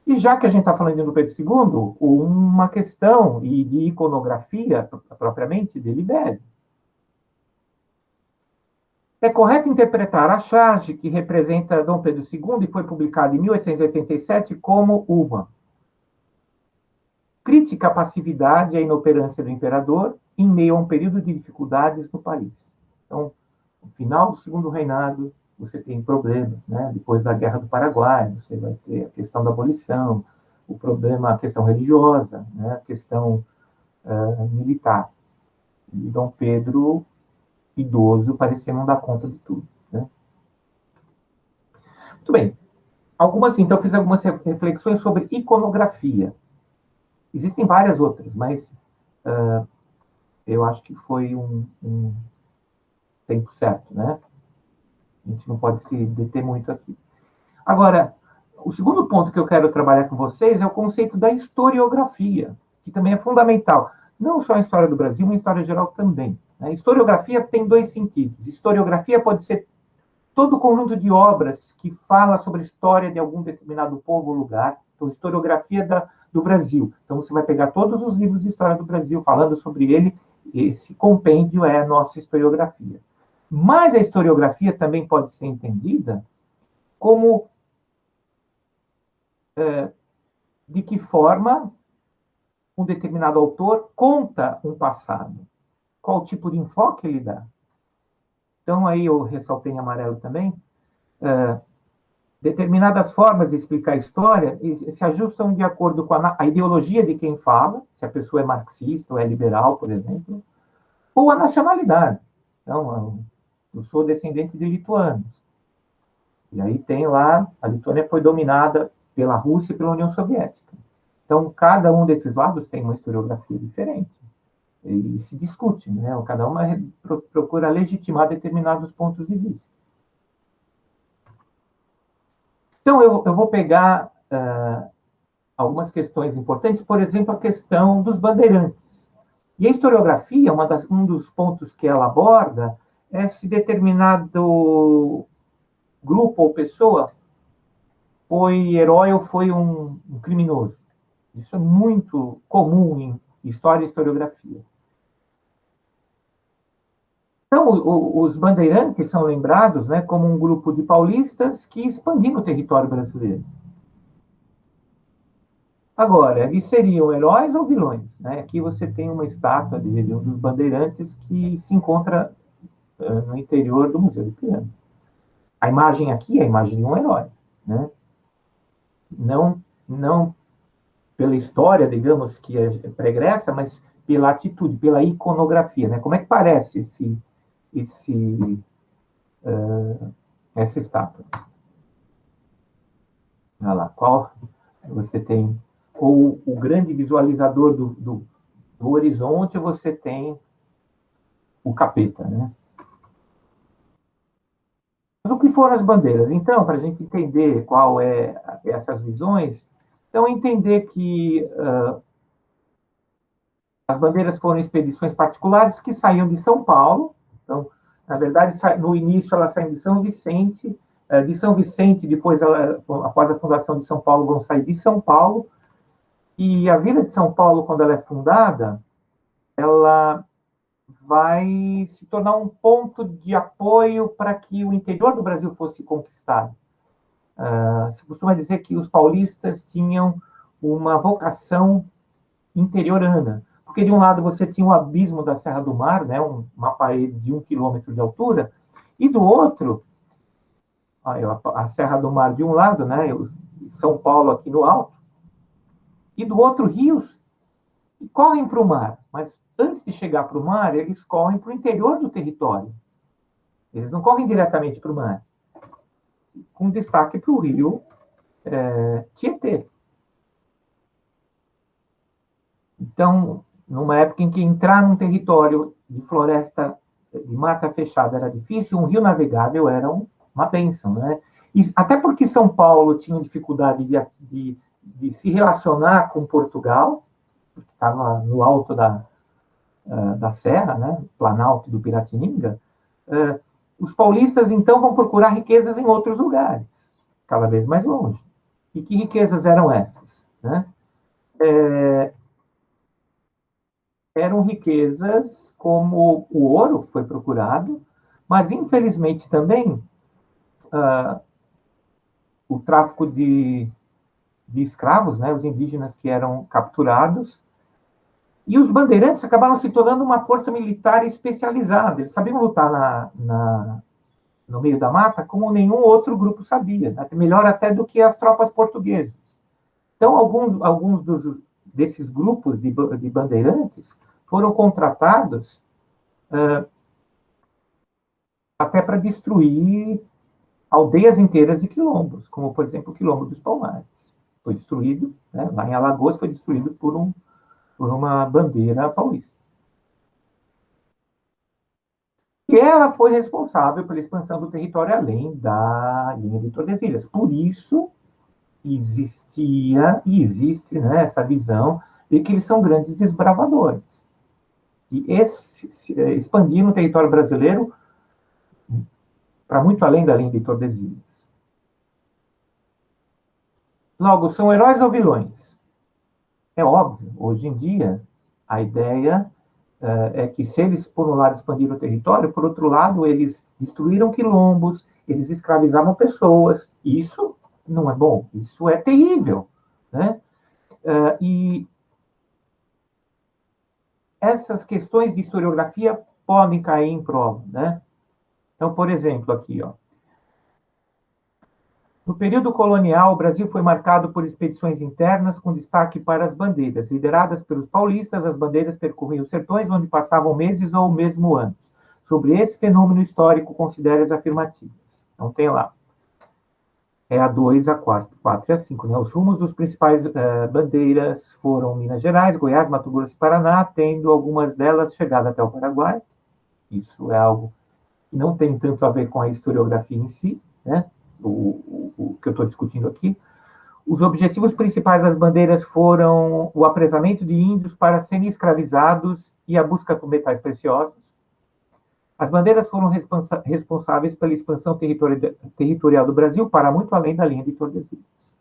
E já que a gente está falando de Dom Pedro II, uma questão de iconografia, propriamente, dele deve. É correto interpretar a charge que representa Dom Pedro II e foi publicada em 1887 como uma crítica à passividade e à inoperância do imperador em meio a um período de dificuldades no país. Então, no final do segundo reinado, você tem problemas, né? Depois da Guerra do Paraguai, você vai ter a questão da abolição, o problema, a questão religiosa, né? A questão militar. E Dom Pedro, idoso, parecia não dar conta de tudo, né? Muito bem. Então, fiz algumas reflexões sobre iconografia. Existem várias outras, mas eu acho que foi um tempo certo, né? A gente não pode se deter muito aqui. Agora, o segundo ponto que eu quero trabalhar com vocês é o conceito da historiografia, que também é fundamental. Não só a história do Brasil, mas a história geral também. A historiografia tem dois sentidos. Historiografia pode ser todo o conjunto de obras que fala sobre a história de algum determinado povo ou lugar. Então, historiografia do Brasil. Então, você vai pegar todos os livros de história do Brasil falando sobre ele. Esse compêndio é a nossa historiografia. Mas a historiografia também pode ser entendida como de que forma um determinado autor conta um passado. Qual tipo de enfoque ele dá. Então, aí eu ressaltei em amarelo também, determinadas formas de explicar a história se ajustam de acordo com a ideologia de quem fala, se a pessoa é marxista ou é liberal, por exemplo, ou a nacionalidade. Então, eu sou descendente de lituanos. E aí tem lá, a Lituânia foi dominada pela Rússia e pela União Soviética. Então, cada um desses lados tem uma historiografia diferente. E se discute, né? Cada uma procura legitimar determinados pontos de vista. Então, eu vou pegar algumas questões importantes, por exemplo, a questão dos bandeirantes. E a historiografia, um dos pontos que ela aborda é se determinado grupo ou pessoa foi herói ou foi um criminoso. Isso é muito comum em história e historiografia. Então, os bandeirantes são lembrados, né, como um grupo de paulistas que expandiram o território brasileiro. Agora, eles seriam heróis ou vilões? Né? Aqui você tem uma estátua de um dos bandeirantes que se encontra no interior do Museu do Ipiranga. A imagem aqui é a imagem de um herói. Né? Não pela história, digamos, que é pregressa, mas pela atitude, pela iconografia. Né? Como é que parece essa estátua? Olha lá, qual você tem? Ou o grande visualizador do horizonte, você tem o capeta, né? Mas o que foram as bandeiras? Então, para a gente entender qual é essas visões, então entender que as bandeiras foram expedições particulares que saíam de São Paulo. Então, na verdade, no início elas saem de São Vicente, depois, após a fundação de São Paulo, vão sair de São Paulo. E a Vila de São Paulo, quando ela é fundada, ela vai se tornar um ponto de apoio para que o interior do Brasil fosse conquistado. Se costuma dizer que os paulistas tinham uma vocação interiorana, porque de um lado você tinha o abismo da Serra do Mar, né, uma parede de 1 quilômetro de altura, e do outro, a Serra do Mar de um lado, né, São Paulo aqui no alto, e do outro rios que correm para o mar, mas antes de chegar para o mar, eles correm para o interior do território. Eles não correm diretamente para o mar, com destaque para o rio Tietê. Então, numa época em que entrar num território de floresta, de mata fechada era difícil, um rio navegável era uma bênção, né? E, até porque São Paulo tinha dificuldade de se relacionar com Portugal, porque estava no alto da serra, né? Planalto do Piratininga. Os paulistas, então, vão procurar riquezas em outros lugares, cada vez mais longe. E que riquezas eram essas? Né? Eram riquezas como o ouro, que foi procurado, mas, infelizmente, também o tráfico de escravos, né, os indígenas que eram capturados, e os bandeirantes acabaram se tornando uma força militar especializada. Eles sabiam lutar no meio da mata como nenhum outro grupo sabia, né? Melhor até do que as tropas portuguesas. Então, alguns desses grupos de bandeirantes foram contratados até para destruir aldeias inteiras e quilombos, como, por exemplo, o Quilombo dos Palmares. Foi destruído, né, lá em Alagoas, foi destruído por uma bandeira paulista. E ela foi responsável pela expansão do território além da linha de Tordesilhas. Por isso, existia e existe, né, essa visão de que eles são grandes desbravadores. E expandiram o território brasileiro para muito além da linha de Tordesilhas. Logo, são heróis ou vilões? É óbvio, hoje em dia, a ideia é que se eles, por um lado, expandiram o território, por outro lado, eles destruíram quilombos, eles escravizavam pessoas. Isso não é bom, isso é terrível. Né? E essas questões de historiografia podem cair em prova. Né? Então, por exemplo, aqui, ó. No período colonial, o Brasil foi marcado por expedições internas com destaque para as bandeiras. Lideradas pelos paulistas, as bandeiras percorriam os sertões, onde passavam meses ou mesmo anos. Sobre esse fenômeno histórico, considere as afirmativas. Então, tem lá. É a 2, a 4 e a 5. Né? Os rumos dos principais bandeiras foram Minas Gerais, Goiás, Mato Grosso e Paraná, tendo algumas delas chegado até o Paraguai. Isso é algo que não tem tanto a ver com a historiografia em si, né? O que eu estou discutindo aqui. Os objetivos principais das bandeiras foram o apresamento de índios para serem escravizados e a busca por metais preciosos. As bandeiras foram responsáveis pela expansão territorial do Brasil para muito além da linha de Tordesilhas.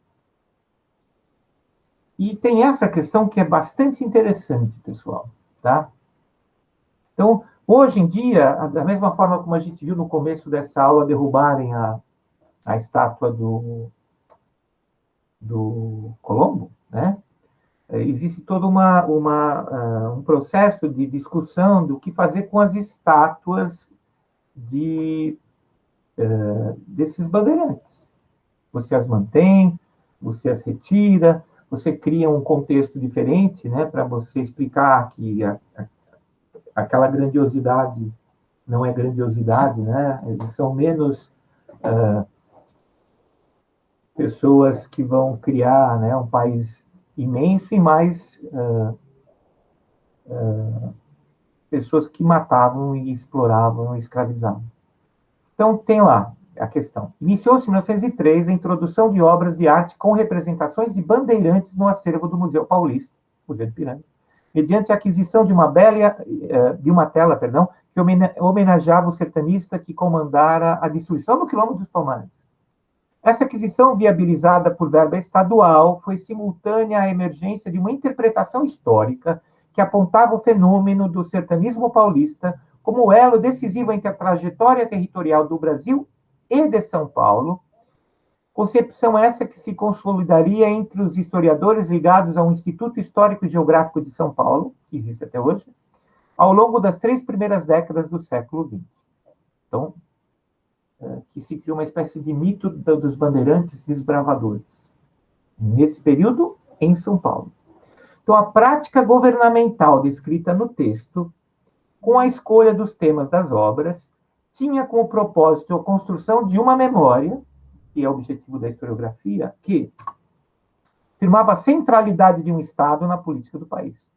E tem essa questão que é bastante interessante, pessoal, tá? Então, hoje em dia, da mesma forma como a gente viu no começo dessa aula derrubarem a estátua do Colombo, né? Existe todo um processo de discussão do que fazer com as estátuas desses bandeirantes. Você as mantém, você as retira, você cria um contexto diferente, né, para você explicar que aquela grandiosidade não é grandiosidade, né? Eles são menos pessoas que vão criar, né, um país imenso e mais pessoas que matavam e exploravam e escravizavam. Então, tem lá a questão. Iniciou-se em 1903 a introdução de obras de arte com representações de bandeirantes no acervo do Museu Paulista, Museu de Piranga, mediante a aquisição de uma tela, que homenageava o sertanista que comandara a destruição do Quilombo dos Palmares. Essa aquisição, viabilizada por verba estadual, foi simultânea à emergência de uma interpretação histórica que apontava o fenômeno do sertanismo paulista como o elo decisivo entre a trajetória territorial do Brasil e de São Paulo, concepção essa que se consolidaria entre os historiadores ligados ao Instituto Histórico e Geográfico de São Paulo, que existe até hoje, ao longo das 3 primeiras décadas do século XX. Então, que se criou uma espécie de mito dos bandeirantes desbravadores. Nesse período, em São Paulo. Então, a prática governamental descrita no texto, com a escolha dos temas das obras, tinha como propósito a construção de uma memória, que é o objetivo da historiografia, que afirmava a centralidade de um Estado na política do país.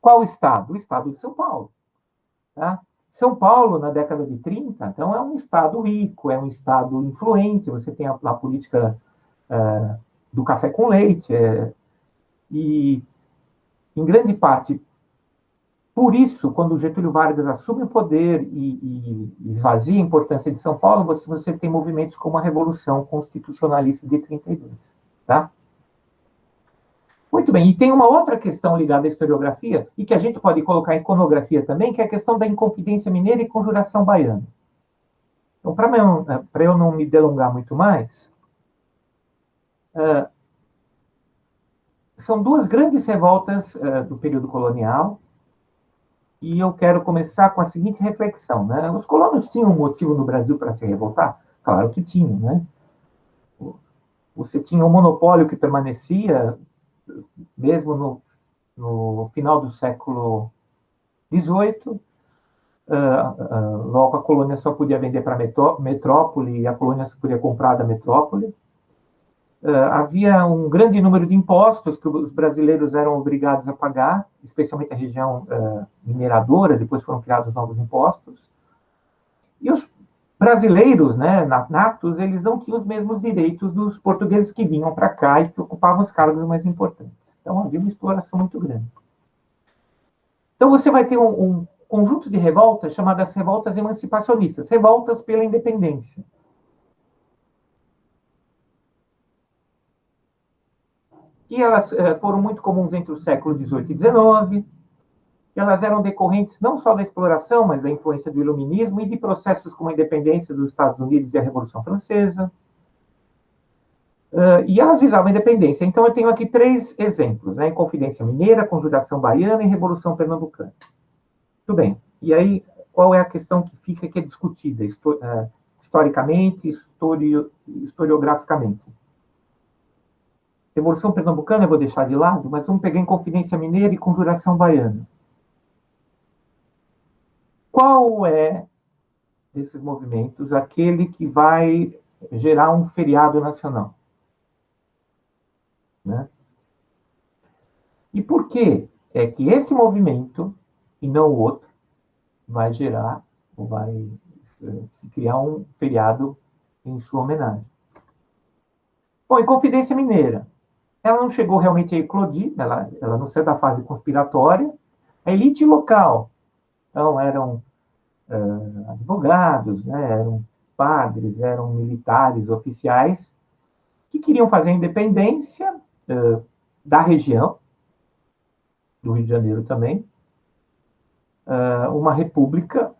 Qual Estado? O Estado de São Paulo. Tá? São Paulo, na década de 30, então, é um Estado rico, é um Estado influente, você tem a política do café com leite, e, em grande parte, por isso, quando Getúlio Vargas assume o poder e esvazia a importância de São Paulo, você tem movimentos como a Revolução Constitucionalista de 32. Tá? Muito bem, e tem uma outra questão ligada à historiografia, e que a gente pode colocar em iconografia também, que é a questão da Inconfidência Mineira e Conjuração Baiana. Então, para eu não me delongar muito mais, são duas grandes revoltas do período colonial, e eu quero começar com a seguinte reflexão, né? Os colonos tinham um motivo no Brasil para se revoltar? Claro que tinham, né? Você tinha um monopólio que permanecia, mesmo no final do século XVIII, logo a colônia só podia vender para a metrópole, e a colônia só podia comprar da metrópole. Havia um grande número de impostos que os brasileiros eram obrigados a pagar, especialmente a região mineradora, depois foram criados novos impostos. E os brasileiros, né, natos, eles não tinham os mesmos direitos dos portugueses que vinham para cá e que ocupavam os cargos mais importantes. Então, havia uma exploração muito grande. Então, você vai ter um conjunto de revoltas chamadas revoltas emancipacionistas, revoltas pela independência. Que elas foram muito comuns entre o século XVIII e XIX, que elas eram decorrentes não só da exploração, mas da influência do iluminismo e de processos como a independência dos Estados Unidos e a Revolução Francesa. E elas visavam a independência. Então, eu tenho aqui 3 exemplos, né? Inconfidência Mineira, Conjuração Baiana e Revolução Pernambucana. Tudo bem. E aí, qual é a questão que fica, que é discutida historicamente, historiograficamente? Revolução Pernambucana eu vou deixar de lado, mas vamos pegar Inconfidência Mineira e Conjuração Baiana. Qual é, desses movimentos, aquele que vai gerar um feriado nacional? Né? E por que é que esse movimento, e não o outro, vai gerar, ou vai se criar um feriado em sua homenagem? Bom, Inconfidência Mineira. Ela não chegou realmente a eclodir, ela não saiu da fase conspiratória. A elite local, então, eram advogados, né, eram padres, eram militares, oficiais, que queriam fazer a independência da região, do Rio de Janeiro também, uma república,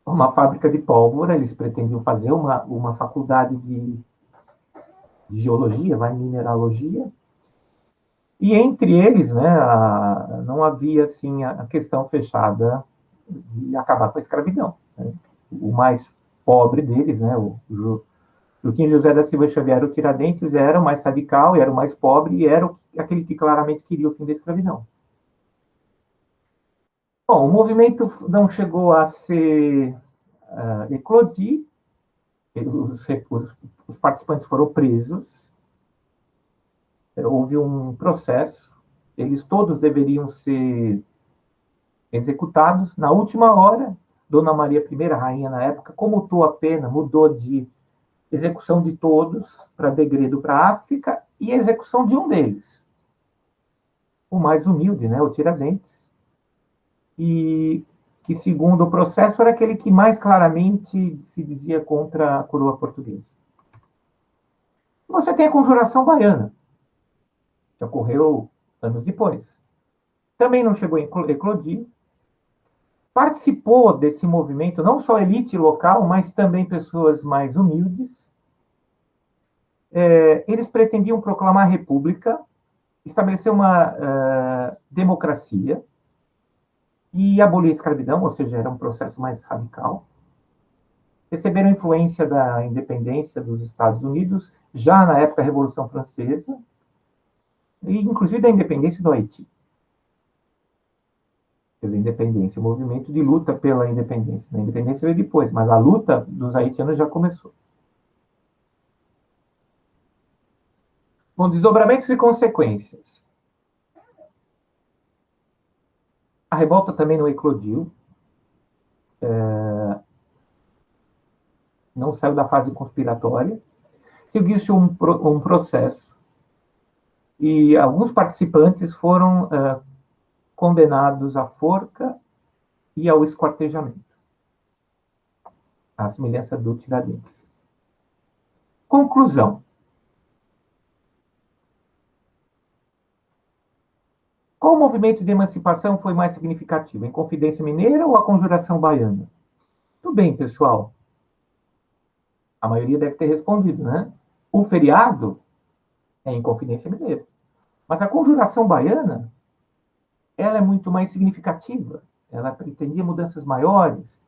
uma fábrica de pólvora, eles pretendiam fazer uma faculdade de geologia, mineralogia, e entre eles, né, não havia assim a questão fechada de acabar com a escravidão. Né? O mais pobre deles, né, o Joaquim José da Silva Xavier, o Tiradentes, era o mais radical, era o mais pobre e era aquele que claramente queria o fim da escravidão. Bom, o movimento não chegou a ser eclodir, os participantes foram presos, houve um processo, eles todos deveriam ser executados. Na última hora, Dona Maria I, rainha na época, comutou a pena, mudou de execução de todos para degredo para a África e a execução de um deles, o mais humilde, né, o Tiradentes, e que, segundo o processo, era aquele que mais claramente se dizia contra a coroa portuguesa. Você tem a Conjuração Baiana, que ocorreu anos depois. Também não chegou a eclodir. Participou desse movimento não só elite local, mas também pessoas mais humildes. Eles pretendiam proclamar a república, estabelecer uma democracia e abolir a escravidão, ou seja, era um processo mais radical. Receberam influência da independência dos Estados Unidos, já na época da Revolução Francesa, e inclusive da independência do Haiti. Quer dizer, independência, o movimento de luta pela independência. A independência veio depois, mas a luta dos haitianos já começou. Bom, desdobramentos e consequências. A revolta também não eclodiu. Não saiu da fase conspiratória. Seguiu-se um processo. E alguns participantes foram condenados à forca e ao esquartejamento, à semelhança do Tiradentes. Conclusão. Qual movimento de emancipação foi mais significativo? A Inconfidência Mineira ou a Conjuração Baiana? Tudo bem, pessoal. A maioria deve ter respondido, né? O feriado é a Inconfidência Mineira. Mas a Conjuração Baiana, ela é muito mais significativa. Ela pretendia mudanças maiores,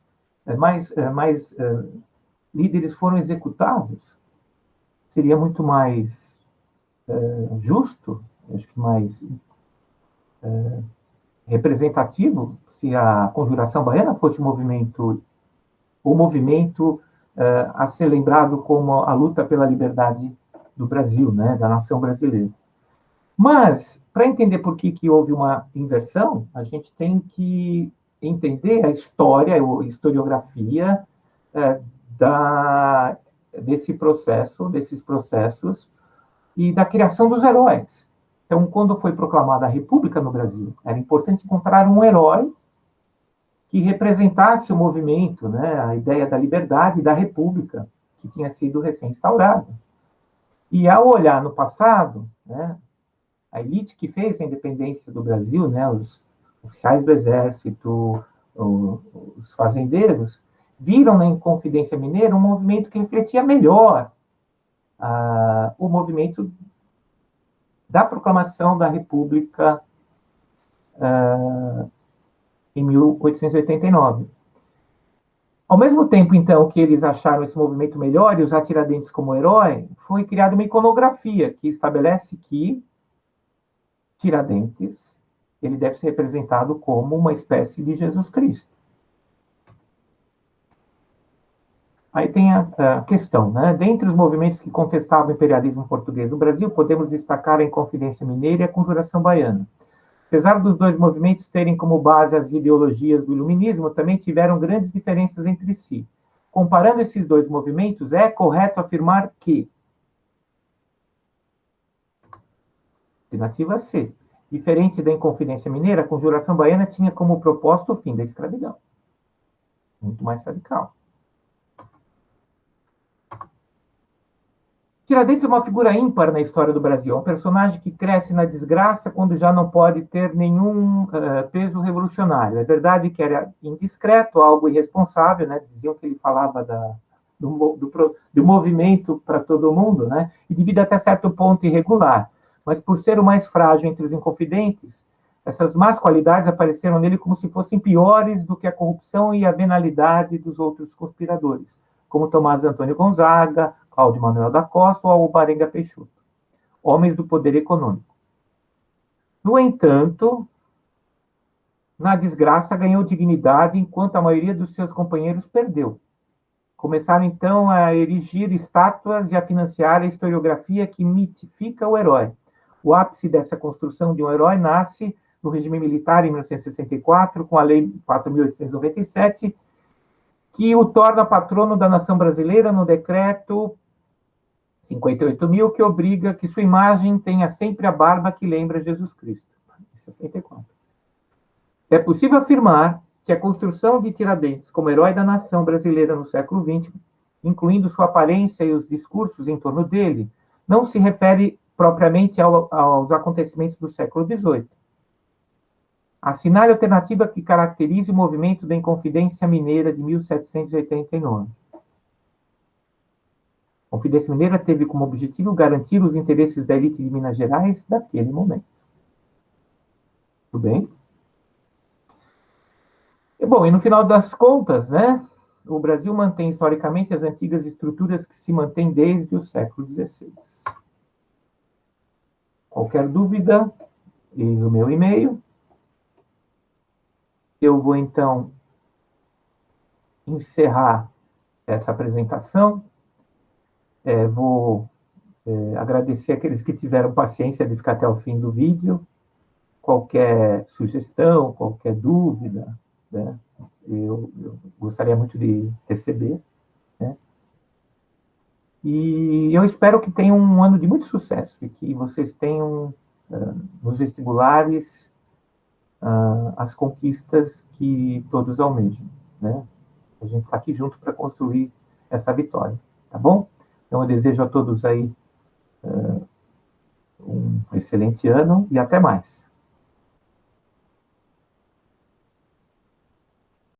mais líderes foram executados. Seria muito mais justo, acho que mais representativo, se a Conjuração Baiana fosse o movimento a ser lembrado como a luta pela liberdade do Brasil, né, da nação brasileira. Mas, para entender por que houve uma inversão, a gente tem que entender a história, a historiografia desses processos e da criação dos heróis. Então, quando foi proclamada a República no Brasil, era importante encontrar um herói que representasse o movimento, né, a ideia da liberdade e da República, que tinha sido recém-instaurada. E, ao olhar no passado, né, a elite que fez a independência do Brasil, né, os oficiais do Exército, os fazendeiros, viram na Inconfidência Mineira um movimento que refletia melhor o movimento da proclamação da República em 1889. Ao mesmo tempo, então, que eles acharam esse movimento melhor e os Tiradentes como herói, foi criada uma iconografia que estabelece que Tiradentes ele deve ser representado como uma espécie de Jesus Cristo. Aí tem a questão, né? Dentre os movimentos que contestavam o imperialismo português no Brasil, podemos destacar a Inconfidência Mineira e a Conjuração Baiana. Apesar dos dois movimentos terem como base as ideologias do iluminismo, também tiveram grandes diferenças entre si. Comparando esses dois movimentos, é correto afirmar que Alternativa C. Diferente da Inconfidência Mineira, a Conjuração Baiana tinha como propósito o fim da escravidão. Muito mais radical. Tiradentes é uma figura ímpar na história do Brasil. É um personagem que cresce na desgraça quando já não pode ter nenhum peso revolucionário. É verdade que era indiscreto, algo irresponsável, né? Diziam que ele falava do movimento para todo mundo, né? E de vida até certo ponto irregular. Mas por ser o mais frágil entre os inconfidentes, essas más qualidades apareceram nele como se fossem piores do que a corrupção e a venalidade dos outros conspiradores, como Tomás Antônio Gonzaga, Cláudio Manuel da Costa ou Alvarenga Peixoto, homens do poder econômico. No entanto, na desgraça ganhou dignidade enquanto a maioria dos seus companheiros perdeu. Começaram então a erigir estátuas e a financiar a historiografia que mitifica o herói. O ápice dessa construção de um herói nasce no regime militar em 1964, com a Lei 4.897, que o torna patrono da nação brasileira no decreto 58.000, que obriga que sua imagem tenha sempre a barba que lembra Jesus Cristo. 64. É possível afirmar que a construção de Tiradentes como herói da nação brasileira no século XX, incluindo sua aparência e os discursos em torno dele, não se refere propriamente aos acontecimentos do século XVIII. Assinale a alternativa que caracterize o movimento da Inconfidência Mineira de 1789. A Inconfidência Mineira teve como objetivo garantir os interesses da elite de Minas Gerais daquele momento. Tudo bem? Bom, e no final das contas, né, o Brasil mantém historicamente as antigas estruturas que se mantêm desde o século XVI. Qualquer dúvida, eis o meu e-mail. Eu vou, então, encerrar essa apresentação. Vou agradecer aqueles que tiveram paciência de ficar até o fim do vídeo. Qualquer sugestão, qualquer dúvida, né, eu gostaria muito de receber. Né? E eu espero que tenham um ano de muito sucesso e que vocês tenham, nos vestibulares, as conquistas que todos almejam. Né? A gente está aqui junto para construir essa vitória, tá bom? Então, eu desejo a todos aí um excelente ano e até mais.